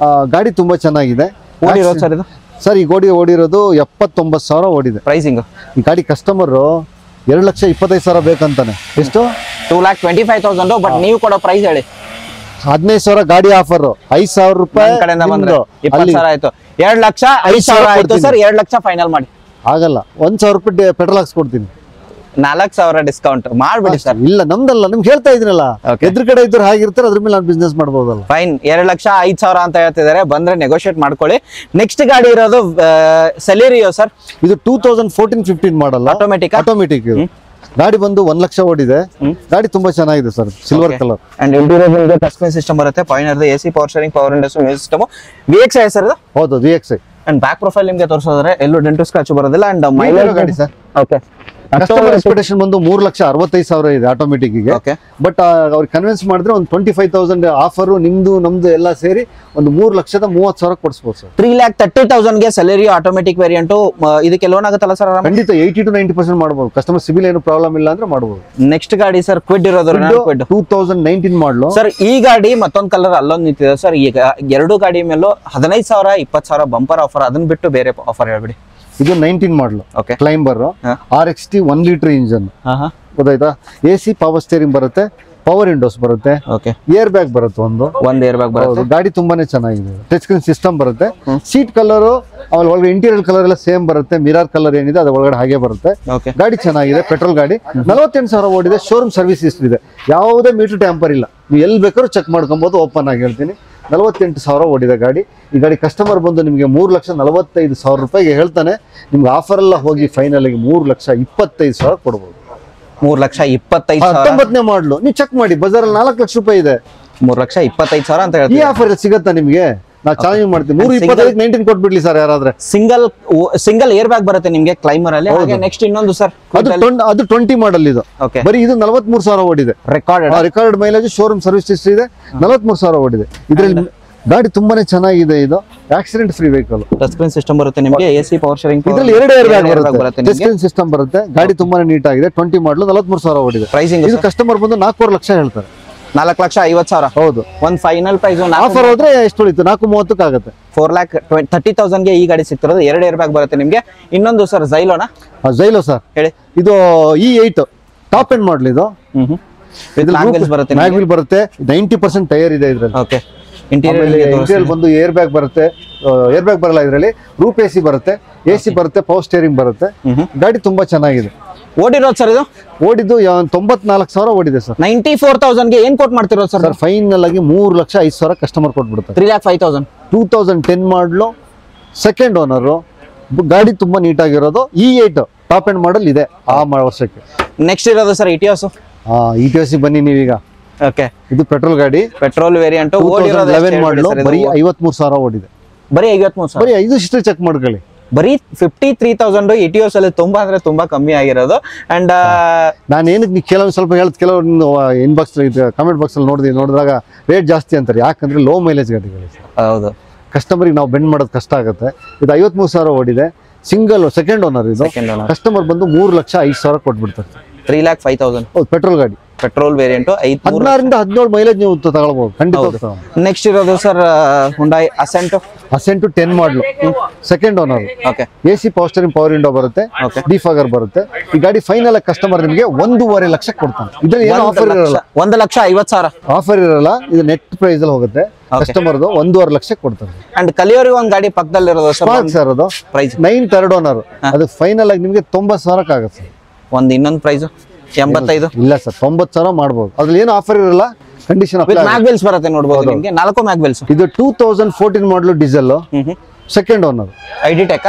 ಗಾಡಿ ತುಂಬಾ ಚೆನ್ನಾಗಿದೆ. ಓಡಿರೋದು ಸರ್ ಇದು? ಸರ್ ಈ ಗಾಡಿ ಓಡಿರೋದು 79,000 ಓಡಿದೆ. ಪ್ರೈಸಿಂಗ್ ಈ ಗಾಡಿ ಕಸ್ಟಮರ್ 2,25,000 ಬೇಕಂತಾನೆ. ಎಷ್ಟು? 2,25,000. ಬಟ್ ನೀವು ಕೊಡೋ ಪ್ರೈಸ್ ಹೇಳಿ. 15,000 ಗಾಡಿ ಆಫರ್, 5,000 ರೂಪಾಯಿ ಕಡೆಯಿಂದ ಬಂದ್ರೆ 20,000 ಆಯ್ತು. 2,05,000 ಆಯ್ತು ಸರ್. 2 ಲಕ್ಷ ಫೈನಲ್ ಮಾಡಿ. ಆಗಲ್ಲ, 1,000 ರೂಪಾಯಿ ಪೆಟ್ರೋಲ್ ಹಾಕ್ಸ್ಕೊಡ್ತೀನಿ. 4,000 ಡಿಸ್ಕೌಂಟ್ ಮಾಡ್ಬಿಡಿ ಸರ್. ಇಲ್ಲ ನಮ್ದಲ್ಲ, ನಿಮ್ಗೆ ಹೇಳ್ತಾ ಇದೀನಲ್ಲ, ಎದ್ರ ಕಡೆ ಇದ್ರು ಹಾಗಿರ್ತಾರೆ, ಅದ್ರ ಮೇಲೆ ನಾನು ಬಿಸ್ನೆಸ್ ಮಾಡ್ಬೋದಲ್ಲ. ಫೈನ್, 2,05,000 ಅಂತ ಹೇಳ್ತಿದ್ದಾರೆ, ಬಂದ್ರೆ ನೆಗೋಷಿಯೇಟ್ ಮಾಡ್ಕೊಳ್ಳಿ. ನೆಕ್ಸ್ಟ್ ಗಾಡಿ ಇರೋದು ಸೆಲೆರಿಯೋ ಸರ್. ಇದು 2014-15 ಮಾಡಲ್ಲ, ಆಟೋಮೆಟಿಕ್. ಗಾಡಿ ಬಂದು 1 ಲಕ್ಷ ಓಡಿದೆ. ಗಾಡಿ ತುಂಬಾ ಚೆನ್ನಾಗಿದೆ sir, silver colour. And interior touch screen system ಬರುತ್ತೆ, point AC power steering, power windows, music system. VXI sir ಇದು? ಹೌದು, VXI. ಅಂಡ್ ಬ್ಯಾಕ್ ಪ್ರೊಫೈಲ್ ನಿಮಗೆ ತೋರಿಸೋದ್ರೆ ಎಲ್ಲೂ ಡೆಂಟು ಸ್ಕ್ರಾಚ್ ಬರೋದಿಲ್ಲ. ಅಂಡ್ ಮೈಲೇಜ್ ಗಾಡಿ ಸರ್. ಓಕೆ, ಕಸ್ಟಮರ್ ಎಕ್ಸ್ಪೆಕ್ಟೇಷನ್ ಬಂದು 3,65,000 ಇದೆ ಆಟೋಮೆಟಿಕ್ ಗೆ. ಬಟ್ ಅವ್ರಿಗೆ ಕನ್ವಿನ್ಸ್ ಮಾಡಿದ್ರೆ ಒಂದು 25,000 ಆಫರ್ ನಿಮ್ದು ನಮ್ದು ಎಲ್ಲ ಸೇರಿ ಒಂದು 3,30,000 ಕೊಡಿಸಬಹುದು ಸರ್. 3,30,000 ಗೆ ಸೆಲೆರಿಯೋ ಆಟೋಮೆಟಿಕ್ ವೇರಿಯಂಟ್. ಇದಕ್ಕೆ ಲೋನ್ ಆಗುತ್ತಲ್ಲ ಸರ್? ಖಂಡಿತ 80 to 90% ಮಾಡಬಹುದು. ಕಸ್ಟಮರ್ ಸಿಬಿಲ್ ಏನು ಪ್ರಾಬ್ಲಮ್ ಇಲ್ಲ ಅಂದ್ರೆ ಮಾಡಬಹುದು. ನೆಕ್ಸ್ಟ್ ಗಾಡಿ ಸರ್ ಕ್ವಿಡ್ ಇರೋದು 2019 ಮಾಡಲು ಸರ್. ಈ ಗಾಡಿ ಮತ್ತೊಂದು ಕಲರ್ ಅಲ್ಲೊಂದು ನಿಂತಿದೆ ಸರ್. ಈಗ ಎರಡು ಗಾಡಿ ಮೇಲೂ 15,000 20,000 ಬಂಪರ್ ಆಫರ್. ಅದನ್ನ ಬಿಟ್ಟು ಬೇರೆ ಆಫರ್ ಹೇಳ್ಬಿಡಿ. ಇದು 19 ಮಾಡಲು, ಕ್ಲೈಂಬರ್, RXT 1 ಲೀಟರ್ ಇಂಜನ್. ಗೊತ್ತಾಯ್ತಾ? AC ಪವರ್ ಸ್ಟೇರಿಂಗ್ ಬರುತ್ತೆ, ಪವರ್ ವಿಂಡೋಸ್ ಬರುತ್ತೆ, ಏರ್ ಬ್ಯಾಗ್ ಬರುತ್ತೆ, ಒಂದು ಏರ್ ಬ್ಯಾಗ್ ಬರುತ್ತೆ. ಗಾಡಿ ತುಂಬಾನೇ ಚೆನ್ನಾಗಿದೆ. ಟಚ್ ಸ್ಕ್ರೀನ್ ಸಿಸ್ಟಮ್ ಬರುತ್ತೆ. ಸೀಟ್ ಕಲರ್ ಆಮೇಲೆ ಒಳಗಡೆ ಇಂಟೀರಿಯರ್ ಕಲರ್ ಎಲ್ಲ ಸೇಮ್ ಬರುತ್ತೆ. ಮಿರರ್ ಕಲರ್ ಏನಿದೆ ಅದ್ರ ಒಳಗಡೆ ಹಾಗೆ ಬರುತ್ತೆ. ಗಾಡಿ ಚೆನ್ನಾಗಿದೆ, ಪೆಟ್ರೋಲ್ ಗಾಡಿ. 48,000 ಓಡಿದೆ. ಶೋರೂಮ್ ಸರ್ವಿಸ್ ಹಿಸ್ಟ್ರಿ ಇದೆ. ಯಾವುದೇ ಮೀಟರ್ ಟ್ಯಾಂಪರ್ ಇಲ್ಲ. ನೀವು ಎಲ್ಲಿ ಬೇಕಾದ್ರೂ ಚೆಕ್ ಮಾಡ್ಕೊಬಹುದು. ಓಪನ್ ಆಗಿ ಹೇಳ್ತೀನಿ, 48,000 ಓಡಿದೆ ಗಾಡಿ. ಈ ಗಾಡಿ ಕಸ್ಟಮರ್ ಬಂದು ನಿಮಗೆ 3,45,000 ರೂಪಾಯಿಗೆ ಹೇಳ್ತಾನೆ. ನಿಮ್ಗೆ ಆಫರ್ ಎಲ್ಲ ಹೋಗಿ ಫೈನಲ್ ಆಗಿ 3,25,000 ಕೊಡ್ಬೋದು. 3,25,000. 19ನೇ ಮಾಡಲು. ನೀವು ಚೆಕ್ ಮಾಡಿ, ಬಜಾರಲ್ಲಿ 4 ಲಕ್ಷ ರೂಪಾಯಿ ಇದೆ. 3,25,000 ಅಂತ ಹೇಳ್ತೀವಿ. ಈ ಆಫರ್ ಸಿಗತ್ತಾ ನಿಮ್ಗೆ? ನಾ ಚಾಲೆಂಜ್ ಮಾಡ್ತೀನಿ. 3,25,000 19 ಕೊಟ್ಬಿಡ್ಲಿ ಸರ್ ಯಾರಾದ್ರೆ. ಸಿಂಗಲ್ ಏರ್ ಬ್ಯಾಗ್ ಬರುತ್ತೆ ನಿಮ್ಗೆ ಕ್ಲೈಮರ್ ಅಲ್ಲಿ. ಹಾಗೆ ನೆಕ್ಸ್ಟ್ ಇನ್ನೊಂದು ಸರ್, ಅದು 20 ಮಾಡಲ್. ಇದು ಬರೀ ಇದು 43,000 ಓಡಿದೆ. Record mileage, showroom service history ಇದೆ. 43,000 ಓಡಿದೆ. ಇದ್ರಲ್ಲಿ ಗಾಡಿ ತುಂಬಾನೇ ಚೆನ್ನಾಗಿದೆ. ಇದು accident free vehicle. Touch screen system ಬರುತ್ತೆ ನಿಮಗೆ, AC ಪವರ್ ಸ್ಟೇರಿಂಗ್. ಇದರಲ್ಲಿ 2 ಏರ್ ಬ್ಯಾಗ್ ಬರುತ್ತೆ, ಟಚ್ ಸ್ಕ್ರೀನ್ ಸಿಸ್ಟಮ್ ಬರುತ್ತೆ. ಗಾಡಿ ತುಂಬಾನೇ ನೀಟ್ ಆಗಿದೆ. 20 ಮಾಡಲು, 43,000 ಓಡಿದೆ. ಪ್ರೈಸಿಂಗ್ ಇದು ಕಸ್ಟಮರ್ ಬಂದು 4 ಲಕ್ಷ ಹೇಳ್ತಾರೆ. 4,50,000. ಹೌದು. ಒಂದು ಫೈನಲ್ ಪ್ರೈಸ್ ಆಫರ್ ಹೋದ್ರೆ ಎಷ್ಟು ಉಳಿತು? 4,30 ಆಗುತ್ತೆ. 4,30,000 ಗೆ ಈ ಗಾಡಿ ಸಿಗ್ತಿರೋದು. 2 ಏರ್ ಬ್ಯಾಗ್ ಬರುತ್ತೆ ನಿಮ್ಗೆ. ಇನ್ನೊಂದು ಸರ್ ಝೈಲೋನಾ? ಝೈಲೋ ಸರ್ ಹೇಳಿ. ಇದು E8 ಟಾಪ್ ಎಂಡ್ ಮಾಡಲ್. ಇದು ಬರುತ್ತೆ, ಮ್ಯಾಗ್ವಿಲ್ ಬರುತ್ತೆ. 90% ಟೈರ್ ಇದೆ ಇದ್ರಲ್ಲಿ. ಓಕೆ, ಇಂಟೀರಿಯರ್ ಬಂದು ಏರ್ ಬ್ಯಾಗ್ ಬರುತ್ತೆ, ಏರ್ ಬ್ಯಾಗ್ ಬರಲ್ಲ ಇದರಲ್ಲಿ, ರೂಪ್ AC ಬರುತ್ತೆ, AC ಬರುತ್ತೆ, ಪವರ್ ಸ್ಟೇರಿಂಗ್ ಬರುತ್ತೆ. ಗಾಡಿ ತುಂಬಾ ಚೆನ್ನಾಗಿದೆ. ಓಡಿರೋದು ಸರ್ ಇದು? ಓಡಿದ್ದು 94,000 ಓಡಿದೆ ಸರ್. 94,000 ಏನ್ ಕೋಟ್ ಮಾಡ್ತಿರೋದು ಸರ್? ಸರ್ ಫೈನಲ್ ಆಗಿ 3,05,000 ಕಸ್ಟಮರ್ ಕೊಟ್ಬಿಡ್ತಾರೆ. 3,05,000. 2010 ಮಾಡಲು, ಸೆಕೆಂಡ್ ಓನರು, ಗಾಡಿ ತುಂಬಾ ನೀಟಾಗಿರೋದು. E8 ಟಾಪ್ ಎಂಡ್ ಮಾಡಲ್ ಇದೆ ಆ ವರ್ಷಕ್ಕೆ. ನೆಕ್ಸ್ಟ್ ಇರೋದು ಸರ್ ಇಟಿಯೋಸ್. ETOS ಬನ್ನಿ ನೀವೀಗ. ಓಕೆ, ಇದು ಪೆಟ್ರೋಲ್ ಗಾಡಿ, ಪೆಟ್ರೋಲ್ ವೇರಿಯಂಟ್. 11 ಮಾಡಲು, ಬರೀ 53,000 ಓಡಿದೆ. ಬರೀ 53,000. ಬರೀ 5 ಹಿಸ್ಟ್ರಿ ಚೆಕ್ ಮಾಡ್ಕೊಳ್ಳಿ. ಬರೀ 53,000 ಇಟಿಯೋಸ್ ಅಲ್ಲಿ ತುಂಬಾ ಅಂದ್ರೆ ತುಂಬಾ ಕಮ್ಮಿ ಆಗಿರೋದು. ಅಂಡ್ ನಾನು ಏನಕ್ಕೆ ಕೆಲವು ಸ್ವಲ್ಪ ಹೇಳ್ದು, ಕೆಲವರು ಇನ್ಬಾಕ್ಸ್ ಕಮೆಂಟ್ ಬಾಕ್ಸ್ ಅಲ್ಲಿ ನೋಡಿದಾಗ ರೇಟ್ ಜಾಸ್ತಿ ಅಂತಾರೆ. ಯಾಕಂದ್ರೆ ಲೋ ಮೈಲೇಜ್ ಗಾಡಿಗಳು. ಹೌದು, ಕಸ್ಟಮರ್ಗೆ ನಾವು ಬೆಂಡ್ ಮಾಡೋದು ಕಷ್ಟ ಆಗುತ್ತೆ. ಇದು 53,000 ಓಡಿದೆ, ಸಿಂಗಲ್ ಸೆಕೆಂಡ್ ಓನರ್. ಇದು ಕಸ್ಟಮರ್ ಬಂದು 3,05,000 ಕೊಟ್ಬಿಡ್ತಾರೆ. 3,05,000. ಹೌದು, ಪೆಟ್ರೋಲ್ ಗಾಡಿ, ಪೆಟ್ರೋಲ್ ವೇರಿಯಂಟ್. 16ರಿಂದ 17 ಮೈಲೇಜ್ ನೀವು ತಗೊಳ್ಬಹುದು ಖಂಡಿತ. ನೆಕ್ಸ್ಟ್ ಇರೋದು ಸರ್ ಹುಂಡೈ ಅಸೆಂಟ್. 10 ಮಾಡಲು, second owner. Okay, AC power steering, power window ಬರುತ್ತೆ, ಡಿಫಾಗರ್ ಬರುತ್ತೆ. ಈ ಗಾಡಿ ಫೈನಲ್ ಕಸ್ಟಮರ್ ನಿಮಗೆ 1.5 ಲಕ್ಷ ಕೊಡ್ತಾನೆ. ಇದ್ರಲ್ಲಿ ಏನು ಆಫರ್ ಇರಲ್ಲ. 1,50,000 ಆಫರ್ ಇರಲ್ಲ. ಇದು ನೆಟ್ ಪ್ರೈಸ್ ಅಲ್ಲಿ ಹೋಗುತ್ತೆ. ಕಸ್ಟಮರ್ದು 1.5 ಲಕ್ಷ ಕೊಡ್ತಾರೆ. ಅಂಡ್ ಕಲಿಯೋರಿಗೆ ಒಂದು ಗಾಡಿ ಪಕ್ಕದಲ್ಲಿ ಇರೋದು ಸರ್ ಅದು ಪ್ರೈಸ್ 9 ಥರ್ಡ್ ಓನರ್. ಅದು ಫೈನಲ್ ಆಗಿ ನಿಮಗೆ 90,000 ಆಗುತ್ತೆ. ಒಂದು ಇನ್ನೊಂದು ಪ್ರೈಸ್ 85. ಇಲ್ಲ ಸರ್, 90,000 ಮಾಡ್ಬೋದು. ಅದ್ರಲ್ಲಿ ಏನು ಆಫರ್ ಇರಲ್ಲ. ಕಂಡೀಷನ್ ಮ್ಯಾಗ್ ವೀಲ್ಸ್ ಬರುತ್ತೆ ನೋಡಬಹುದು ನಿಮಗೆ. 4 ಮ್ಯಾಗ್ ವೀಲ್ಸ್. ಇದು 2014 ಮಾಡಲು, diesel, second owner. ID tech.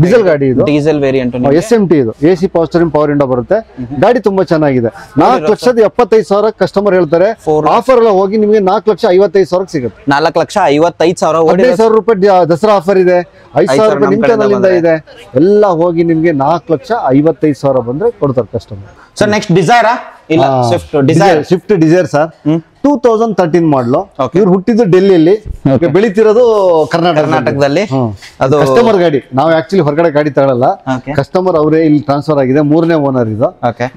Diesel ಗಾಡಿ ಇದು, ಡೀಸೆಲ್ ವೇರಿಯಂಟ್. SMT ಇದು. AC power steering, power window ಬರುತ್ತೆ. ಗಾಡಿ ತುಂಬಾ ಚೆನ್ನಾಗಿದೆ. 4,75,000 ಕಸ್ಟಮರ್ ಹೇಳ್ತಾರೆ. ಆಫರ್ ಎಲ್ಲ ಹೋಗಿ ನಿಮಗೆ 4,55,000 ಸಿಗುತ್ತೆ. 4,55,000. 15,000 ರೂಪಾಯಿ ದಸರಾ ಆಫರ್ ಇದೆ. 5,000 ರೂಪಾಯಿ ನಿಮ್ ಚಾನಲ್ ಇದೆ. ಎಲ್ಲ ಹೋಗಿ ನಿಮ್ಗೆ 4,55,000 ಬಂದ್ರೆ ಕೊಡ್ತಾರೆ ಕಸ್ಟಮರ್. Sir next ಡಿಸೈರಾ? ಇಲ್ಲ, ಸ್ವಿಫ್ಟ್ ಡಿಸೈರ್ ಸರ್. 2013 ಮಾಡಲು. ಇವ್ರು ಹುಟ್ಟಿದ್ದು ಡೆಲ್ಲಿಯಲ್ಲಿ, ಬೆಳಿತಿರೋದು ಕರ್ನಾಟಕದಲ್ಲಿ. ಅದು ಕಸ್ಟಮರ್ ಗಾಡಿ. ನಾವು ಆಕ್ಚುಲಿ ಹೊರಗಡೆ ಗಾಡಿ ತಗೊಳ್ಳಲ್ಲ. ಕಸ್ಟಮರ್ ಅವರೇ ಇಲ್ಲಿ ಟ್ರಾನ್ಸ್ಫರ್ ಆಗಿದೆ. 3ನೇ ಓನರ್ ಇದು.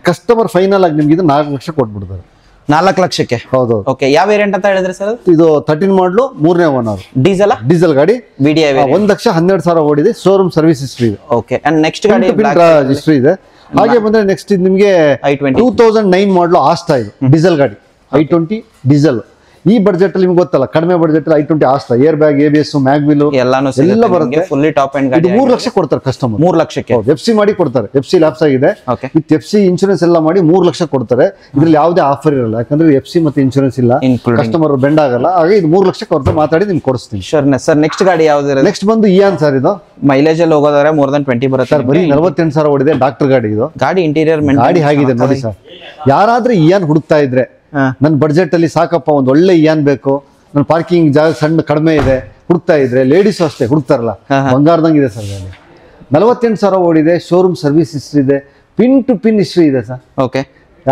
ಕಸ್ಟಮರ್ ಫೈನಲ್ ಆಗಿ ನಿಮ್ಗೆ ಇದು 4 ಲಕ್ಷ ಕೊಟ್ಬಿಡ್ತಾರೆ. 4 ಲಕ್ಷಕ್ಕೆ? ಹೌದು. ಓಕೆ, ಯಾವ ವೇರಿಯಂಟ್ ಅಂತ ಹೇಳಿದ್ರೆ ಸರ್? ಇದು 13 ಮಾಡಲು, 3ನೇ ಓನರ್. ಡೀಸೆಲ್ ಗಾಡಿ. VDI 1,12,000 ಓಡಿದೆ. ಶೋರೂಮ್ ಸರ್ವಿಸ್ ಹಿಸ್ಟ್ರಿ ಇದೆ. ಓಕೆ, ಅಂಡ್ ನೆಕ್ಸ್ಟ್ ಗಾಡಿ ಹಿಸ್ಟ್ರಿ ಇದೆ. ಹಾಗೆ ಬಂದ್ರೆ ನೆಕ್ಸ್ಟ್ ಇದು ನಿಮಗೆ 2009 ಮಾಡಲು ಆಸ್ಟಾ. ಇದು ಡೀಸೆಲ್ ಗಾಡಿ, i20 ಡೀಸೆಲ್. ಈ ಬಡ್ಜೆಟ್ ಅಲ್ಲಿ ನಿಮ್ಗೆ ಗೊತ್ತಲ್ಲ, ಕಡಿಮೆ ಬಡ್ಜೆಟ್ ಅಲ್ಲಿ i20 Asta, air bag, ABS, mag wheel ಎಲ್ಲ ಬರುತ್ತೆ. ಫುಲ್ಲಿ ಟಾಪ್ ಎಂಡ್ ಗಾಡಿ. 3 ಲಕ್ಷ ಕೊಡ್ತಾರೆ ಕಸ್ಟಮರ್. 3 ಲಕ್ಷಕ್ಕೆ FC ಮಾಡಿ ಕೊಡ್ತಾರೆ. FC ಲ್ಯಾಪ್ಸ್ ಆಗಿದೆ. ವಿತ್ FC ಇನ್ಶೂರೆನ್ಸ್ ಎಲ್ಲ ಮಾಡಿ 3 ಲಕ್ಷ ಕೊಡ್ತಾರೆ. ಇದ್ರಲ್ಲಿ ಯಾವುದೇ ಆಫರ್ ಇರಲ್ಲ. ಯಾಕಂದ್ರೆ FC ಮತ್ತೆ ಇನ್ಶೂರೆನ್ಸ್ ಇಲ್ಲ, ಕಸ್ಟಮರ್ ಬೆಂಡ್ ಆಗಲ್ಲ. ಹಾಗೆ ಇದು 3 ಲಕ್ಷ ಕೊಡ್ತಾರೆ. ಮಾತಾಡಿ ನಿಮ್ಗೆ ಕೊಡಿಸ್ತೀನಿ. ಸರ್ ನೆಕ್ಸ್ಟ್ ಗಾಡಿ ಯಾವ್ದು? ನೆಕ್ಸ್ಟ್ ಬಂದು ಇಯಾನ್ ಸರ್. ಇದು ಮೈಲೇಜ್ ಅಲ್ಲಿ ಹೋಗೋದಾದ್ರೆ more than 20 ಬರುತ್ತೆ ಸರ್. ಬರೀ 48,000 ಓಡಿದೆ. ಡಾಕ್ಟರ್ ಗಾಡಿ ಇದು. ಗಾಡಿ ಇಂಟೀರಿಯರ್ ಗಾಡಿ ಹೇಗಿದೆ ನೋಡಿ ಸರ್. ಯಾರಾದ್ರೂ ಇಯಾನ್ ಹುಡುಕ್ತಾ ಇದ್ರೆ, ನನ್ನ ಬಡ್ಜೆಟ್ ಅಲ್ಲಿ ಸಾಕಪ್ಪ ಒಂದು ಒಳ್ಳೆ ಇಯಾನ್ ಬೇಕು, ನನ್ನ ಪಾರ್ಕಿಂಗ್ ಜಾಗ ಸಣ್ಣ ಕಡಿಮೆ ಇದೆ ಹುಡುಕ್ತಾ ಇದ್ರೆ, ಲೇಡೀಸ್ ಅಷ್ಟೇ ಹುಡುಕ್ತಾರಲ್ಲ, ಬಂಗಾರದಂಗೆ ಇದೆ ಸರ್ ಗಾಡಿ. 48,000 ಓಡಿದೆ. ಶೋರೂಮ್ ಸರ್ವಿಸ್ ಹಿಸ್ಟ್ರಿ ಇದೆ. ಪಿನ್ ಟು ಪಿನ್ ಹಿಸ್ಟ್ರಿ ಇದೆ ಸರ್. ಓಕೆ,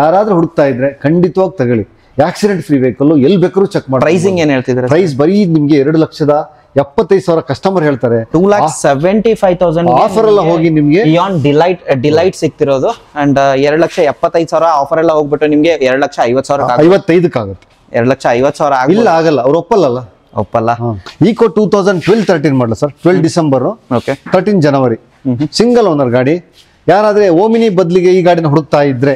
ಯಾರಾದ್ರೂ ಹುಡುಕ್ತಾ ಇದ್ರೆ ಖಂಡಿತವಾಗಿ ತಗೊಳ್ಳಿ. ಆಕ್ಸಿಡೆಂಟ್ ಫ್ರೀ ವೆಹಿಕಲ್, ಎಲ್ಲಿ ಬೇಕಾದ್ರೂ ಚೆಕ್ ಮಾಡಿ. ಪ್ರೈಸಿಂಗ್ ಏನ್ ಹೇಳ್ತಿದ್ರೆ? ಪ್ರೈಸ್ ಬರೀ ನಿಮ್ಗೆ 2,75,000 ಕಸ್ಟಮರ್ ಹೇಳ್ತಾರೆ. 2,75,000 ಆಫರ್ ಎಲ್ಲ ಹೋಗಿ ನಿಮ್ಗೆ ಇಯಾನ್ ಡಿಲೈಟ್ ಸಿಗ್ತಿರೋದು. ಅಂಡ್ 2,70,000 ಆಫರ್ ಎಲ್ಲ ಹೋಗ್ಬಿಟ್ಟು ನಿಮ್ಗೆ 2,50,000 55 ಆಗುತ್ತೆ. 2,50,000 ಇಲ್ಲ ಆಗಲ್ಲ, ಅವ್ರು ಒಪ್ಪಲ್ಲ. Eeco 2012-13 model sir. 12 ಡಿಸೆಂಬರ್, 13 ಜನವರಿ. ಸಿಂಗಲ್ ಓನರ್ ಗಾಡಿ. ಯಾರಾದ್ರೆ ಓಮಿನಿ ಬದಲಿಗೆ ಈ ಗಾಡಿನ ಹುಡುಕ್ತಾ ಇದ್ರೆ,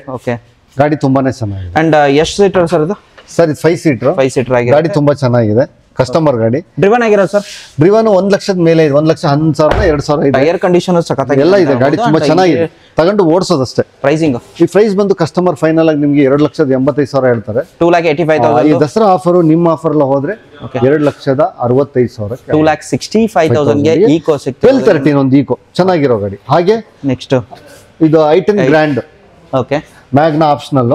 ಗಾಡಿ ತುಂಬಾನೇ ಚೆನ್ನಾಗಿದೆ. ಅಂಡ್ ಎಷ್ಟು ಸೀಟರ್ ಸರ್ ಇದು? ಸರ್ ಇದು 5 ಸೀಟರ್ ಆಗಿದೆ. ಗಾಡಿ ತುಂಬಾ ಚೆನ್ನಾಗಿದೆ. ಕಸ್ಟಮರ್ ಗಾಡಿ. ಡ್ರಿವನ್ ಆಗಿರೋ ಸರ್? ಡ್ರಿವನ್ 1 ಲಕ್ಷದ ಮೇಲೆ ಇದೆ. 1,11,000 2,000 ಇದೆ. ಟೈರ್ ಕಂಡೀಷನ್ ಎಲ್ಲ ಇದೆ. ಗಾಡಿ ತುಂಬಾ ಚೆನ್ನಾಗಿದೆ. ತಗೊಂಡು ಓಡಿಸೋದಷ್ಟೇ. ಪ್ರೈಸಿಂಗ್ ಈ ಪ್ರೈಸ್ ಬಂದು ಕಸ್ಟಮರ್ ಫೈನಲ್ ಆಗಿ ನಿಮ್ಗೆ 2,85,000 ಹೇಳ್ತಾರೆ. 2,85,000. ಈ ದಸರಾ ಆಫರ್, ನಿಮ್ಮ ಆಫರ್ ಎಲ್ಲ ಹೋದ್ರೆ 2,65,000. 2,65,000 ಗೆ ಈಕೋ ಸಿಗ್ತದೆ. 12-13 ಒಂದು ಈಕೋ ಚೆನ್ನಾಗಿರೋ ಗಾಡಿ. ಹಾಗೆ ನೆಕ್ಸ್ಟ್ ಇದು i10 grand. Okay, Magna optional.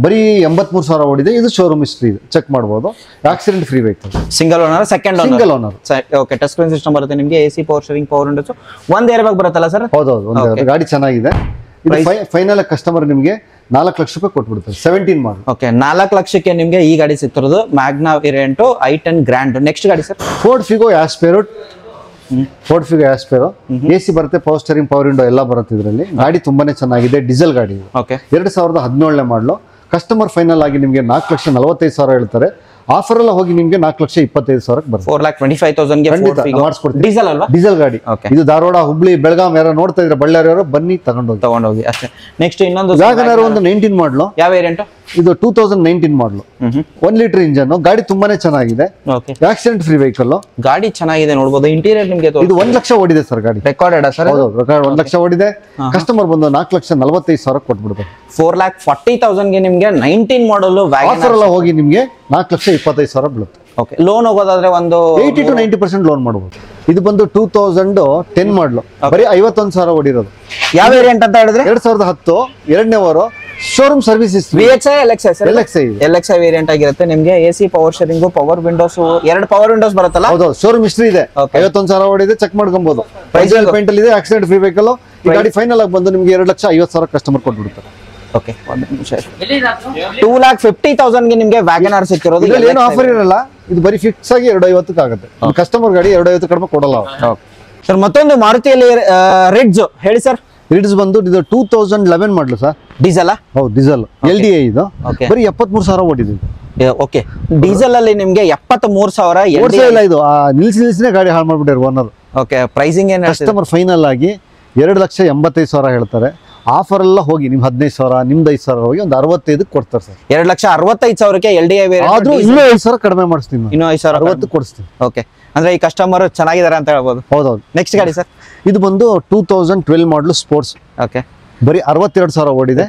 ಬರೀ 83,000 ಓಡಿದೆ. ಇದು ಶೋರೂಮ್ ಹಿಸ್ಟ್ರಿ ಇದೆ, ಚೆಕ್ ಮಾಡಬಹುದು. Accident free vehicle. Single owner, second owner. Okay, touch screen system ಬರುತ್ತೆ ನಿಮಗೆ. AC power steering, power Windows, ಒಂದು ಏರ್ ಬ್ಯಾಗ್ ಬರುತ್ತಲ್ಲ ಸರ್? ಹೌದು. ಗಾಡಿ ಚೆನ್ನಾಗಿದೆ. ಫೈನಲ್ ಕಸ್ಟಮರ್ ನಿಮಗೆ 4 ಲಕ್ಷ ರೂಪಾಯಿ ಕೊಟ್ಬಿಡ್ತಾರೆ. 17 ಮಾಡಲ್. ಓಕೆ, 4 ಲಕ್ಷಕ್ಕೆ ನಿಮಗೆ ಈ ಗಾಡಿ ಸಿಗ್ತಿರೋದು. Magna variant i10 grand. Next ಗಾಡಿ sir? Ford Figo Aspire. AC ಬರುತ್ತೆ, ಪವರ್ ಸ್ಟೇರಿಂಗ್, ಪವರ್ ವಿಂಡೋ ಎಲ್ಲ ಬರುತ್ತೆ ಇದರಲ್ಲಿ. ಗಾಡಿ ತುಂಬಾನೇ ಚೆನ್ನಾಗಿದೆ. ಡೀಸೆಲ್ ಗಾಡಿ. 2017 ಮಾಡಲು. ಕಸ್ಟಮರ್ ಫೈನಲ್ ಆಗಿ ನಿಮಗೆ 4,45,000 ಹೇಳ್ತಾರೆ. ಆಫರ್ ಎಲ್ಲ ಹೋಗಿ ನಿಮ್ಗೆ 4,25,000 ಬರುತ್ತೆ. 4,25,000 ಗೆ ಮಾಡಿಸ್ಕೊಡ್ತೀವಿ. ಡೀಸೆಲ್ ಅಲ್ವಾ? ಡೀಸೆಲ್ ಗಾಡಿ. Okay. ಇದು ಧಾರವಾಡ, ಹುಬ್ಳಿ, ಬೆಳಗಾಂ ಯಾರು ನೋಡ್ತಾ ಇದ್ರೆ ಬಳ್ಳಾರಿ ಬನ್ನಿ ತಗೊಂಡೋಗಿ ಅಷ್ಟೇ. ನೆಕ್ಸ್ಟ್ ಇನ್ನೊಂದು ವ್ಯಾಗನರ್ ಒಂದು 19 ಮಾಡಲು. ಯಾವ ವೇರಿಯಂಟ್? ಇದು 2019 ಮಾಡಲು. 1 ಲೀಟರ್ ಇಂಜನ್, ಗಾಡಿ ತುಂಬಾನೇ ಚೆನ್ನಾಗಿದೆ. ಆಕ್ಸಿಡೆಂಟ್ ಫ್ರೀ ವೆಹಿಕಲ್, ಗಾಡಿ ಚೆನ್ನಾಗಿದೆ ನೋಡಬಹುದು. ಇಂಟೀರಿಯರ್ ನಿಮಗೆ ಇದು 1 ಲಕ್ಷ ಓಡಿದೆ ಸರ್ ಗಾಡಿ. Recorded sir? ಹೌದು, 1 ಲಕ್ಷ ಓಡಿದೆ. ಕಸ್ಟಮರ್ ಬಂದು 4,45,000 ಕೊಟ್ಬಿಡ್ತಾರೆ. 4,40,000 ಗೆ ನಿಮ್ಗೆ 19 ಮಾಡಲ್ ಆಫರ್ ಎಲ್ಲ ಹೋಗಿ ನಿಮ್ಗೆ 4,25,000 ಬೀಳುತ್ತೆ. ಓಕೆ. ಲೋನ್ ಹೋಗೋದಾದ್ರೆ ಒಂದು 80 to 90% ಲೋನ್ ಮಾಡಬಹುದು. ಇದು ಬಂದು 2010 ಮಾಡಲು, ಬರೀ 51,000 ಓಡಿರೋದು. ಯಾವ ವೇರಿಯಂಟ್ ಅಂತ ಹೇಳಿದ್ರೆ? 2010 ಎರಡನೇ ವಾರ showroom service. VXI LXI sir? LXI LXI variant ಆಗಿರುತ್ತೆ ನಿಮ್ಗೆ. AC power steering, power windows, 2 power windows ಬರುತ್ತಲ್ಲ? ಹೌದು, ಶೋರೂಮ್ ಹಿಸ್ಟ್ರಿ ಇದೆ. 51,000 ಓಡಿದೆ, ಚೆಕ್ ಮಾಡ್ಕೊಬಹುದು. ಪ್ರೈಸಲ್ ಪೇಂಟ್ ಅಲ್ಲಿ ಇದೆ, ಆಕ್ಸಿಡೆಂಟ್ ಫ್ರೀ ವೆಹಿಕಲ್. ಈ ಗಾಡಿ ಫೈನಲ್ ಆಗಿ ಬಂದು ನಿಮ್ಗೆ 2,50,000 ಕಸ್ಟಮರ್ ಕೊಟ್ಬಿಡ್ತಾರೆ. ಓಕೆ, 2,50,000 ಗೆ ನಿಮ್ಗೆ ವ್ಯಾಗನರ್ ಸಿಕ್ಕಿರೋದು. ಇದ್ರಲ್ಲಿ ಏನು ಆಫರ್ ಇರಲ್ಲ, ಇದು ಬರೀ ಫಿಕ್ಸ್ ಆಗಿ 250 ಆಗುತ್ತೆ. ಕಸ್ಟಮರ್ ಗಾಡಿ 250 ಕಡಿಮೆ ಕೊಡಲ್ಲ ಸರ್. ಮತ್ತೊಂದು ಮಾರುತಿಯಲ್ಲಿ ರಿಡ್ಜ್ ಹೇಳಿ ಸರ್. ರಿಡ್ಜ್ ಬಂದು ಇದು 2011 ಮಾಡಲು ಸರ್. ಡೀಸೆಲ್? ಹೌದು, ಡೀಸೆಲ್ LDA. ಇದು ಬರೀ 73,000 ಓಡಿದೆ. ಓಕೆ. ಡೀಸೆಲ್ ಅಲ್ಲಿ ನಿಮ್ಗೆ 73,000 ಇಲ್ಲ. ಇದು ನಿಲ್ಸಿನೇ ಗಾಡಿ ಹಾಳು ಮಾಡ್ಬಿಟ್ಟಾರೆ ಓನರ್. ಓಕೆ. ಪ್ರೈಸಿಂಗ್ ಏನು? ಕಸ್ಟಮರ್ ಫೈನಲ್ ಆಗಿ 2,85,000 ಹೇಳ್ತಾರೆ. ಆಫರ್ ಎಲ್ಲ ಹೋಗಿ ನಿಮ್ 15,000, ನಿಮ್ದು 5,000 ಹೋಗಿ ಒಂದು 65 ಕೊಡ್ತಾರೆ ಸರ್. 2,65,000 LDA ಆದ್ರೂ ಇನ್ನೂ 5,000 ಕಡಿಮೆ ಮಾಡಿಸ್ತೀನಿ. ಇನ್ನೂ 5,000 60 ಕೊಡಿಸ್ತೀನಿ. ಓಕೆ. ಅಂದ್ರೆ ಈ ಕಸ್ಟಮರ್ ಚೆನ್ನಾಗಿದ್ದಾರೆ ಅಂತ ಹೇಳ್ಬೋದು. ಹೌದೌದು. ನೆಕ್ಸ್ಟ್ ಗಾಡಿ ಸರ್. ಇದು ಬಂದು 2012 ಮಾಡಲು ಸ್ಪೋರ್ಟ್ಸ್. ಓಕೆ. ಬರೀ 62,000 ಓಡಿದೆ.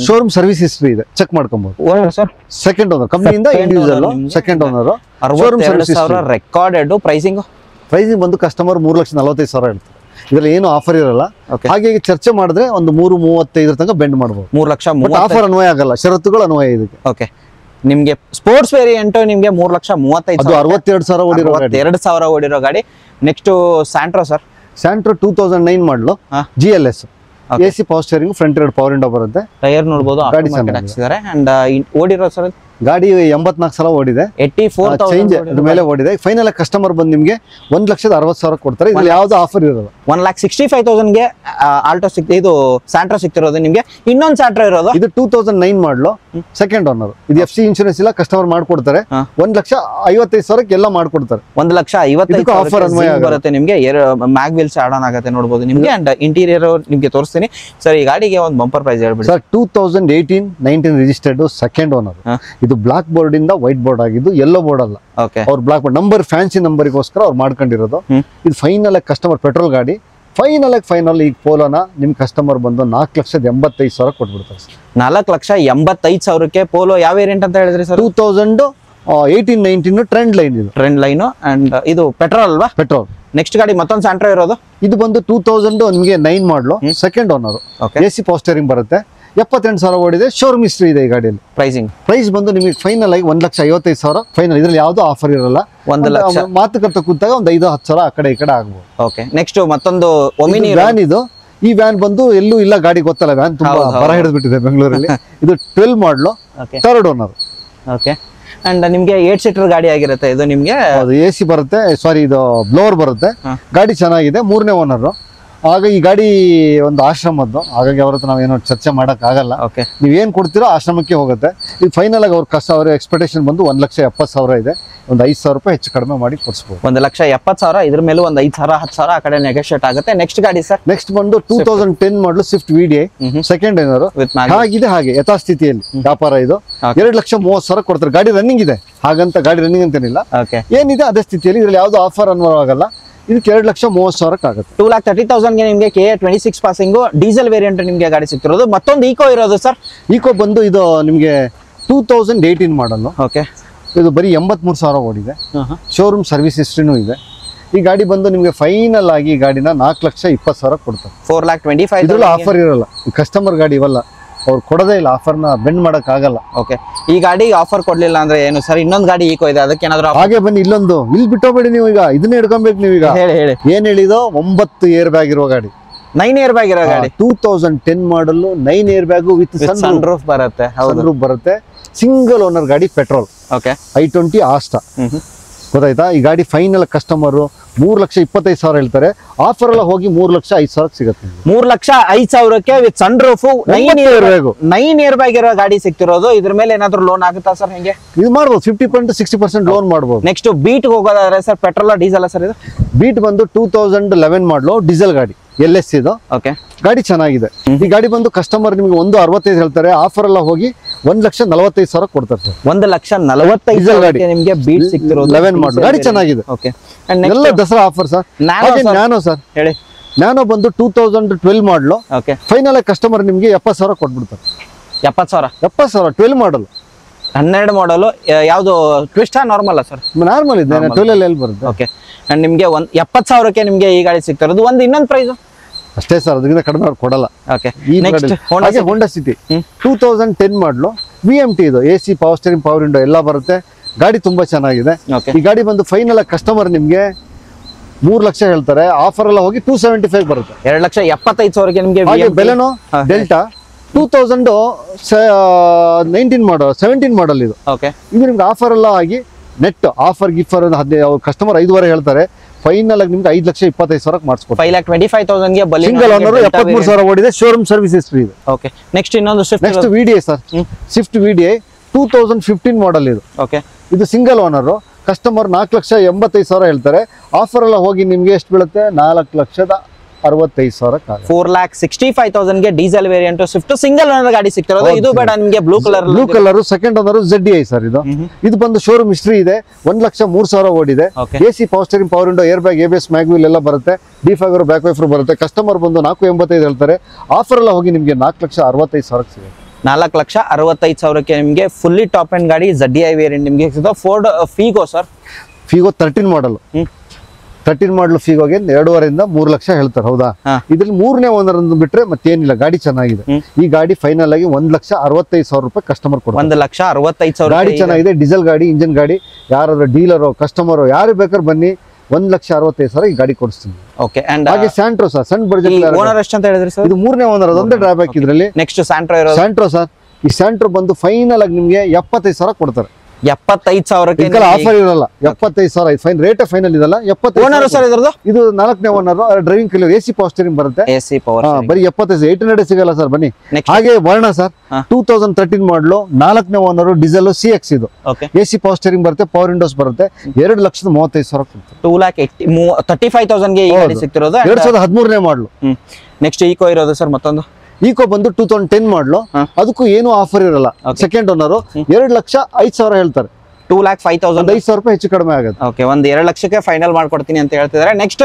ಶೋರೂಮ್ ಸರ್ವಿಸ್ ಹಿಸ್ಟ್ರಿ ಇದೆ, ಚೆಕ್ ಮಾಡ್ಕೊಬಹುದು. ಸರ್ ಸೆಕೆಂಡ್ ಓನರ್, ಕಂಪನಿಯಿಂದ individual second owner. Showroom service recorded. Pricing ಬಂದು ಕಸ್ಟಮರ್ 3,45,000 ಹೇಳ್ತಾರೆ. ಇದ್ರಲ್ಲಿ ಏನು ಆಫರ್ ಇರಲ್ಲ. ಹಾಗೆ ಚರ್ಚೆ ಮಾಡಿದ್ರೆ ಒಂದು 3,35 ತನಕ ಬೆಂಡ್ ಮಾಡಬಹುದು. 3,30,000 ಆಫರ್ ಅನ್ವಯ ಆಗಲ್ಲ, ಷರತ್ತುಗಳು ಅನ್ವಯ ಇದಕ್ಕೆ. ಓಕೆ. ನಿಮ್ಗೆ ಸ್ಪೋರ್ಟ್ಸ್ ವೇರಿಯಂಟ್ ನಿಮ್ಗೆ 3,35,000. 62,000 ಓಡಿರೋ ಗಾಡಿ. 2,000 ಓಡಿರೋ ಗಾಡಿ. Next Santro sir. ಸ್ಯಾಂಟ್ರೋ 2009 ಮಾಡಲು, GLS. AC power steering, front 2 power window ಬರುತ್ತೆ. ಟೈರ್ ನೋಡಬಹುದು, ಹಾಕ್ಸಿದ್ದಾರೆ. ಅಂಡ್ ಓಡಿರೋ ಸರ್ ಗಾಡಿ 84,000 ಓಡಿದೆ. 84,000 ಮೇಲೆ ಓಡಿದೆ. ಫೈನಲ್ ಕಸ್ಟಮರ್ ಬಂದು ನಿಮ್ಗೆ 1,60,000 ಕೊಡ್ತಾರೆ. ಇದ್ರಲ್ಲಿ ಯಾವ್ದು ಆಫರ್ ಇರೋದು. 1,65,000 ಗೆ ಆಲ್ಟೋ ಇದು ಸ್ಯಾಂಟ್ರೋ ಸಿಗ್ತಿರೋದು ನಿಮ್ಗೆ. ಇನ್ನೊಂದು ಸ್ಯಾಂಟ್ರೋ ಇರೋದು ಇದು 2009 ಮಾಡಲು, ಸೆಕೆಂಡ್ ಓನರ್. ಇದು FC ಇನ್ಶೂರೆನ್ಸ್ ಇಲ್ಲ, ಕಸ್ಟಮರ್ ಮಾಡ್ಕೊಡ್ತಾರೆ. 1,55,000 ಎಲ್ಲ ಮಾಡ್ಕೊಡ್ತಾರೆ. 1,55,000 ಆಫರ್ ಅನ್ವಯ ಬರುತ್ತೆ ನಿಮ್ಗೆ. ಮ್ಯಾಗ್ ವೀಲ್ಸ್ ಆಡ್ ಆನ್ ಆಗುತ್ತೆ ನೋಡಬಹುದು ನಿಮ್ಗೆ. ಅಂಡ್ ಇಂಟೀರಿಯರ್ ನಿಮ್ಗೆ ತೋರಿಸ್ತೀನಿ ಸರ್. ಈ ಗಾಡಿಗೆ ಒಂದು ಬಂಪರ್ ಪ್ರೈಸ್ ಹೇಳ್ಬಿಡಿ ಸರ್. 2018-19 registered, second owner. ಇದು ಬ್ಲಾಕ್ ಬೋರ್ಡ್ ಇಂದ ವೈಟ್ ಬೋರ್ಡ್ ಆಗಿದ್ದು, ಯೆಲ್ಲೋ ಬೋರ್ಡ್ ಅಲ್ಲ. ಅವ್ರ ಬ್ಲಾಕ್ ಬೋರ್ಡ್ ನಂಬರ್, ಫ್ಯಾನ್ಸಿ ನಂಬರ್ಗೋಸ್ಕರ ಅವ್ರು ಮಾಡ್ಕೊಂಡಿರೋದು. ಇದು ಫೈನಲ್ ಕಸ್ಟಮರ್ ಪೆಟ್ರೋಲ್ ಗಾಡಿ. ಫೈನಲ್ ಈಗ ಪೋಲೋನ ನಿಮ್ ಕಸ್ಟಮರ್ ಬಂದು 4,85,000 ಕೊಟ್ಬಿಡ್ತಾರೆ. 4,85,000 ಪೋಲೋ. ಯಾವ ವೇರಿಯಂಟ್ ಅಂತ ಹೇಳಿದ್ರಿ ಸರ್? 2018-19 trend line. ಇದು ಟ್ರೆಂಡ್ ಲೈನ್. ಅಂಡ್ ಇದು ಪೆಟ್ರೋಲ್ ಅಲ್ವಾ? ಪೆಟ್ರೋಲ್. ನೆಕ್ಸ್ಟ್ ಗಾಡಿ ಮತ್ತೊಂದು ಸ್ಯಾಂಟ್ರೋ ಇರೋದು. ಇದು ಬಂದು 2000 ನಿಮಗೆ 9 ಮಾಡಲು, second owner. AC power steering ಬರುತ್ತೆ. 78,000 ಓಡಿದೆ. ಶೋರೂಮ್ ಹಿಸ್ಟ್ರಿ ಇದೆ ಈ ಗಾಡಿಯಲ್ಲಿ. ಪ್ರೈಸ್ ಬಂದು ನಿಮಗೆ ಫೈನಲ್ ಆಗಿ 1,50,000 ಫೈನಲ್. ಇದ್ರಲ್ಲಿ ಯಾವ್ದು ಆಫರ್ ಇರಲ್ಲ. 1,00,000 ಮಾತುಕತೆ ಕೂತಾಗ ಒಂದು 5,000-10,000 ಆ ಕಡೆ ಈ ಕಡೆ ಆಗ್ಬೋದು. ಓಕೆ. ನೆಕ್ಸ್ಟ್ ಮತ್ತೊಂದು ಒಮಿನಿ ವ್ಯಾನ್. ಇದು ಈ ವ್ಯಾನ್ ಬಂದು ಎಲ್ಲೂ ಇಲ್ಲ, ಗಾಡಿ ಗೊತ್ತಲ್ಲ. ವ್ಯಾನ್ ತುಂಬಾ ಬರ ಹಿಡಿದ್ಬಿಟ್ಟಿದೆ ಬೆಂಗಳೂರಲ್ಲಿ. ಇದು 12 ಮಾಡಲು, ಥರ್ಡ್ ಓನರ್. ಓಕೆ. ಅಂಡ್ ನಿಮ್ಗೆ 8 ಸೀಟರ್ ಗಾಡಿ ಆಗಿರುತ್ತೆ ಇದು ನಿಮ್ಗೆ. AC ಬರುತ್ತೆ, ಸಾರಿ ಇದು ಬ್ಲೋವರ್ ಬರುತ್ತೆ. ಗಾಡಿ ಚೆನ್ನಾಗಿದೆ, 3ನೇ ಓನರ್. ಆಗ ಈ ಗಾಡಿ ಒಂದು ಆಶ್ರಮದ್ದು, ಹಾಗಾಗಿ ಅವ್ರ ಹತ್ರ ನಾವೇನೋ ಚರ್ಚೆ ಮಾಡಕ್ ಆಗಲ್ಲ. ನೀವೇನ್ ಕೊಡ್ತೀರೋ ಆಶ್ರಮಕ್ಕೆ ಹೋಗುತ್ತೆ. ಇದು ಫೈನಲ್ ಆಗಿ ಅವ್ರ ಎಕ್ಸ್ಪೆಕ್ಟೇಷನ್ ಬಂದು 1,70,000 ಇದೆ. ಒಂದು 5,000 ರೂಪಾಯಿ ಹೆಚ್ಚು ಕಡಿಮೆ ಮಾಡಿ ಕೊಡಿಸ್ಬೋದು. 1,70,000. ಇದ್ರ ಮೇಲೆ ಒಂದು 5,000 10,000 ಆ ಕಡೆ ನೆಗೋಷಿಯೇಟ್ ಆಗುತ್ತೆ. ನೆಕ್ಸ್ಟ್ ಗಾಡಿ ಸರ್. ನೆಕ್ಸ್ಟ್ ಬಂದು 2010 ಮಾಡಲು ಸ್ವಿಫ್ಟ್ VDI, ಸೆಕೆಂಡ್ ಓನರ್. ಹಾಗಿದೆ ಹಾಗೆ ಯಥಾಸ್ಥಿತಿಯಲ್ಲಿ ವ್ಯಾಪಾರ. ಇದು 2,30,000 ಕೊಡ್ತಾರೆ. ಗಾಡಿ ರನ್ನಿಂಗ್ ಇದೆ, ಹಾಗಂತ ಗಾಡಿ ರನ್ನಿಂಗ್ ಅಂತೇನಿಲ್ಲ. ಏನಿದೆ ಅದೇ ಸ್ಥಿತಿಯಲ್ಲಿ. ಇದ್ರಲ್ಲಿ ಯಾವ್ದು ಆಫರ್ ಅನ್ನೋವಾಗಲ್ಲ. ಇದಕ್ಕೆ 2,30,000 ಆಗುತ್ತೆ. 2,30,000 ಗೆ ನಿಮ್ಗೆ KA 26 ಪಾಸಿಂಗ್ ಡೀಸೆಲ್ ವೇರಿಯಂಟ್ ನಿಮ್ಗೆ ಗಾಡಿ ಸಿಗ್ತಿರೋದು. ಮತ್ತೊಂದು ಈಕೋ ಇರೋದು ಸರ್. ಈಕೋ ಬಂದು ಇದು ನಿಮ್ಗೆ 2018 ಮಾಡಲ್. ಓಕೆ. ಇದು ಬರೀ 83,000 ಓಡಿದೆ. ಶೋರೂಮ್ ಸರ್ವಿಸ್ ಹಿಸ್ಟ್ರಿನೂ ಇದೆ. ಈ ಗಾಡಿ ಬಂದು ನಿಮ್ಗೆ ಫೈನಲ್ ಆಗಿ ಗಾಡಿನ 4,20,000 ಕೊಡ್ತಾರೆ. 4,25,000. ಇದ್ರಲ್ಲಿ ಆಫರ್ ಇರಲ್ಲ. ಕಸ್ಟಮರ್ ಗಾಡಿ ಇವಲ್ಲ, ಅವ್ರು ಕೊಡೋದೇ ಇಲ್ಲ. ಆಫರ್ನ ಬೆಂಡ್ ಮಾಡಕ್ ಆಗಲ್ಲ. ಓಕೆ. ಈ ಗಾಡಿ ಆಫರ್ ಕೊಡ್ಲಿಲ್ಲ ಅಂದ್ರೆ ಏನು ಸರ್? ಇನ್ನೊಂದು ಗಾಡಿ ಈಕೋ ಇದೆ, ಅದಕ್ಕೆ ಏನಾದ್ರು ಹಾಗೆ ಬನ್ನಿ. ಇಲ್ಲೊಂದು ಇಲ್ಲಿ ಬಿಟ್ಟೋಬೇಡಿ ನೀವು. ಈಗ ಇದನ್ನ ಹಿಡ್ಕೊಬೇಕು ನೀವೀಗ. ಹೇಳಿ ಏನ್ ಹೇಳಿದೋ 9 ಏರ್ ಬ್ಯಾಗ್ ಇರುವ ಗಾಡಿ. 9 ಏರ್ ಬ್ಯಾಗ್ ಇರೋ ಗಾಡಿ. 2010 ಮಾಡಲು 9 airbag with sunroof ಬರುತ್ತೆ. ಬರುತ್ತೆ. ಸಿಂಗಲ್ ಓನರ್ ಗಾಡಿ, ಪೆಟ್ರೋಲ್. ಓಕೆ. i20 Asta. ಗೊತ್ತಾಯ್ತಾ? ಈ ಗಾಡಿ ಫೈನಲ್ ಕಸ್ಟಮರು 3,25,000 ಹೇಳ್ತಾರೆ, ಆಫರ್ ಎಲ್ಲ ಹೋಗಿ 3,05,000 ಸಿಗುತ್ತೆ. 3,05,000ಕ್ಕೆ with sunroof 9 air bag ಇರೋ ಗಾಡಿ ಸಿಗ್ತಿರೋದು. ಇದ್ರ ಮೇಲೆ ಏನಾದ್ರು ಲೋನ್ ಆಗುತ್ತಾ ಸರ್? ಹೆಂಗೆ ಇದು ಮಾಡ್ಬೋದು, 50% 60% ಲೋನ್ ಮಾಡ್ಬೋದು. ನೆಕ್ಸ್ಟ್ ಬೀಟ್ ಹೋಗೋದಾದ್ರೆ ಸರ್ ಪೆಟ್ರೋಲ್ ಡೀಸೆಲ್ ಸರ್? ಇದು ಬೀಟ್ ಬಂದು 2011 ಮಾಡಲು ಡೀಸೆಲ್ ಗಾಡಿ, LS ಇದು. ಓಕೆ, ಗಾಡಿ ಚೆನ್ನಾಗಿದೆ. ಈ ಗಾಡಿ ಬಂದು ಕಸ್ಟಮರ್ ನಿಮಗೆ 1,65,000 ಹೇಳ್ತಾರೆ, ಆಫರ್ ಎಲ್ಲ ಹೋಗಿ 1,45,000 ಕೊಡ್ತಾರೆ ಸರ್. 1,45,000 ನಿಮಗೆ ಬೀಟ್ ಸಿಗ್ತಿರೋದು 11 ಮಾಡಲು ಗಾಡಿ ಚೆನ್ನಾಗಿದೆ. ಓಕೆ, ಎಲ್ಲ Dasara offer sir. Nano sir, ಹೇಳಿ. ನ್ಯಾನೋ ಬಂದು 2012 ಮಾಡಲು. ಓಕೆ, ಫೈನಲ್ ಕಸ್ಟಮರ್ ನಿಮಗೆ 70,000 ಕೊಟ್ಬಿಡ್ತಾರೆ. 70,000 12 ಮಾಡಲ್, 12 ಮಾಡಲು. ಯಾವುದು ಟ್ವಿಸ್ಟಾ ನಾರ್ಮಲ್ ಸರ್? ನಾರ್ಮಲ್ ಇದೆ, 12 ಎಲ್ಲಿ ಬರುತ್ತೆ. ಓಕೆ, ಅಂಡ್ ನಿಮಗೆ 70,000ಕ್ಕೆ ನಿಮಗೆ ಈ ಗಾಡಿ ಸಿಗ್ತಿರೋದು. ಒಂದು ಇನ್ನೊಂದು ಪ್ರೈಸ್ ಅಷ್ಟೇ ಸರ್, ಅದಕ್ಕಿಂತ ಕಡಿಮೆ ಅವ್ರು ಕೊಡಲ್ಲ. ಓಕೆ, ಈ ಹೋಂಡಾ ಸಿಟಿ 2010 ಮಾಡಲು VMT ಇದು. AC, power steering, power window ಎಲ್ಲ ಬರುತ್ತೆ. ಗಾಡಿ ತುಂಬಾ ಚೆನ್ನಾಗಿದೆ. ಈ ಗಾಡಿ ಬಂದು ಫೈನಲ್ ಕಸ್ಟಮರ್ ನಿಮ್ಗೆ 3 ಲಕ್ಷ ಹೇಳ್ತಾರೆ, ಆಫರ್ ಎಲ್ಲ ಹೋಗಿ 275 ಬರುತ್ತೆ. 2,75,000ಕ್ಕೆ ನಿಮಗೆ ಬೆಲೆನೋ ಡೆಲ್ಟಾ 2019 ಮಾಡಲ್, 17 ಮಾಡಲ್ ಇದು. ಓಕೆ, ಇದು ನಿಮ್ಗೆ ಆಫರ್ ಎಲ್ಲ ಆಗಿ ನೆಟ್ ಆಫರ್ ಗಿಫರ್ ಕಸ್ಟಮರ್ 5,500 ಹೇಳ್ತಾರೆ, ಫೈನಲ್ ಆಗಿ ನಿಮ್ಗೆ 5,25,000 ಮಾಡಿಸ್ಕೊಡ್ತಾರೆ. 5,25,000ಗೆ ಸಿಂಗಲ್ ಓನರ್ 73,000 ಓಡಿದೆ, ಶೋರೂಮ್ ಸರ್ವಿಸ್ ಹಿಸ್ಟ್ರಿ ಇದೆ. ಓಕೆ, ನೆಕ್ಸ್ಟ್ ಇನ್ನೊಂದು next VDI sir, Swift VDI 2015 ಮಾಡಲ್ ಇದು. ಓಕೆ, ಇದು ಸಿಂಗಲ್ ಓನರ್, ಕಸ್ಟಮರ್ 4,85,000 ಹೇಳ್ತಾರೆ, ಆಫರ್ ಎಲ್ಲ ಹೋಗಿ ನಿಮ್ಗೆ ಎಷ್ಟು ಬೀಳುತ್ತೆ? 4,65,000. 4,65,000ಗೆ diesel variant Swift single owner ಗಾಡಿ ಸಿಗ್ತಿರೋದು. ಇದು ಬೇಡ ನಿಮಗೆ blue colour second owner ZDI sir. ಇದು ಬಂದು ಶೋರೂಮ್ ಹಿಸ್ಟ್ರಿ ಇದೆ, 1,03,000 ಓಡಿದೆ. AC, power steering, power window, air bag, ABS, mag wheel ಎಲ್ಲ ಬರುತ್ತೆ. D5 ಬ್ಯಾಕ್ ವೈಫರ್ ಬರುತ್ತೆ. ಕಸ್ಟಮರ್ ಬಂದು 4,85,000 ಹೇಳ್ತಾರೆ, ಆಫರ್ ಎಲ್ಲ ಹೋಗಿ ನಿಮ್ಗೆ 4,65,000 ಸಿಗುತ್ತೆ. 4,65,000ಕ್ಕೆ ನಿಮಗೆ ಫುಲ್ಲಿ ಟಾಪ್ ಅಂಡ್ ಗಾಡಿ ZDI ವೇರಿಯಂಟ್ ನಿಮಗೆ ಸಿಗ್ತದೆ. ಫೋರ್ಡ್ ಫೀಗೋ ಸರ್, ಫೀಗೋ 13 ಮಾಡಲ್. 13 ಮಾಡಲು ಫೀಗೋಗೆ 2.5 ಇಂದ 3 ಲಕ್ಷ ಹೇಳ್ತಾರೆ. ಹೌದಾ? ಇದ್ರಲ್ಲಿ 3ನೇ ಓನರ್ ಬಿಟ್ರೆ ಮತ್ತೇನಿಲ್ಲ. ಗಾಡಿ ಚೆನ್ನಾಗಿದೆ. ಈ ಗಾಡಿ ಫೈನಲ್ ಆಗಿ 1,65,000 ರೂಪಾಯಿ ಕಸ್ಟಮರ್ ಕೊಡ್ತಾರೆ. 1,65,000 ಗಾಡಿ ಚೆನ್ನಾಗಿದೆ, ಡೀಸೆಲ್ ಗಾಡಿ, ಇಂಜಿನ್ ಗಾಡಿ. ಯಾರಾದ್ರೂ ಡೀಲರ್ ಕಸ್ಟಮರ್ ಯಾರು ಬೇಕಾದ್ರೆ ಬನ್ನಿ, 1,65,000 ಈ ಗಾಡಿ ಕೊಡಿಸ್ತೀನಿ. ಓಕೆ, ಅಂಡ್ ಹಾಗೆ ಸ್ಯಾಂಟ್ರೋ ಸರ್, ಸಣ್ಣ ಬಡ್ಜೆಟ್ ಓನರ್ ಎಷ್ಟು ಅಂತ ಹೇಳಿದ್ರಿ ಸರ್? ಇದು 3ನೇ ಓನರ್, ಅದೊಂದೇ ಡ್ರಾಬ್ಯಾಕ್ ಇದ್ರಲ್ಲಿ. ನೆಕ್ಸ್ಟ್ ಸ್ಯಾಂಟ್ರೋ ಸರ್, ಈ ಸ್ಯಾಂಟ್ರೋ ಬಂದು ಫೈನಲ್ ಆಗಿ ನಿಮ್ಗೆ 75,000 ಕೊಡ್ತಾರೆ. 75,000ಕ್ಕೆ ಆಫರ್ ಇರಲ್ಲ. 75,000 ಫೈನ್ ರೇಟ್ ಫೈನಲ್ ಇದಲ್ಲ. 75,000 ಓನರ್ ಸರ್ ಇದ್ರದ್ದು. ಇದು 4ನೇ ಓನರ್, ಡ್ರೈವಿಂಗ್ ಕಲಿಯೋ AC, ಪವರ್ ಸ್ಟೇರಿಂಗ್ ಬರುತ್ತೆ. AC ಪವರ್ ಬರೀ 75,000, 800 ಸಿಗಲ್ಲ ಸರ್, ಬನ್ನಿ. ಹಾಗೆ ವರ್ಣ ಸರ್, 2013 ಮಾಡಲು, 4ನೇ ಓನರ್, ಡೀಸೆಲ್ CX ಇದು. AC, ಪವರ್ ಸ್ಟೇರಿಂಗ್ ಬರುತ್ತೆ, ಪವರ್ ವಿಂಡೋಸ್ ಬರುತ್ತೆ. 2,35,000 ಕೊಡ್ತಾರೆ. 2,35,000ಗೆ ಈ ಗಾಡಿ ಸಿಗ್ತಿರೋದು. 2013ನೇ ಮಾಡಲು. ನೆಕ್ಸ್ಟ್ ಈಕೋ ಇರೋದು ಸರ್ ಮತ್ತೊಂದು. ಈಕೋ ಬಂದು 2010 ಮಾಡಲು, ಅದಕ್ಕೂ ಏನು ಆಫರ್ ಇರಲ್ಲ. ಸೆಕೆಂಡ್ ಓನರ್ 2,05,000 ಹೇಳ್ತಾರೆ. 2,05,000 5,000 ರೂಪಾಯಿ ಹೆಚ್ಚು ಕಡಿಮೆ ಆಗುತ್ತೆ. ಓಕೆ, 1,2 ಲಕ್ಷಕ್ಕೆ ಫೈನಲ್ ಮಾಡ್ಕೊಡ್ತೀನಿ ಅಂತ ಹೇಳ್ತಿದ್ದಾರೆ. ನೆಕ್ಸ್ಟ್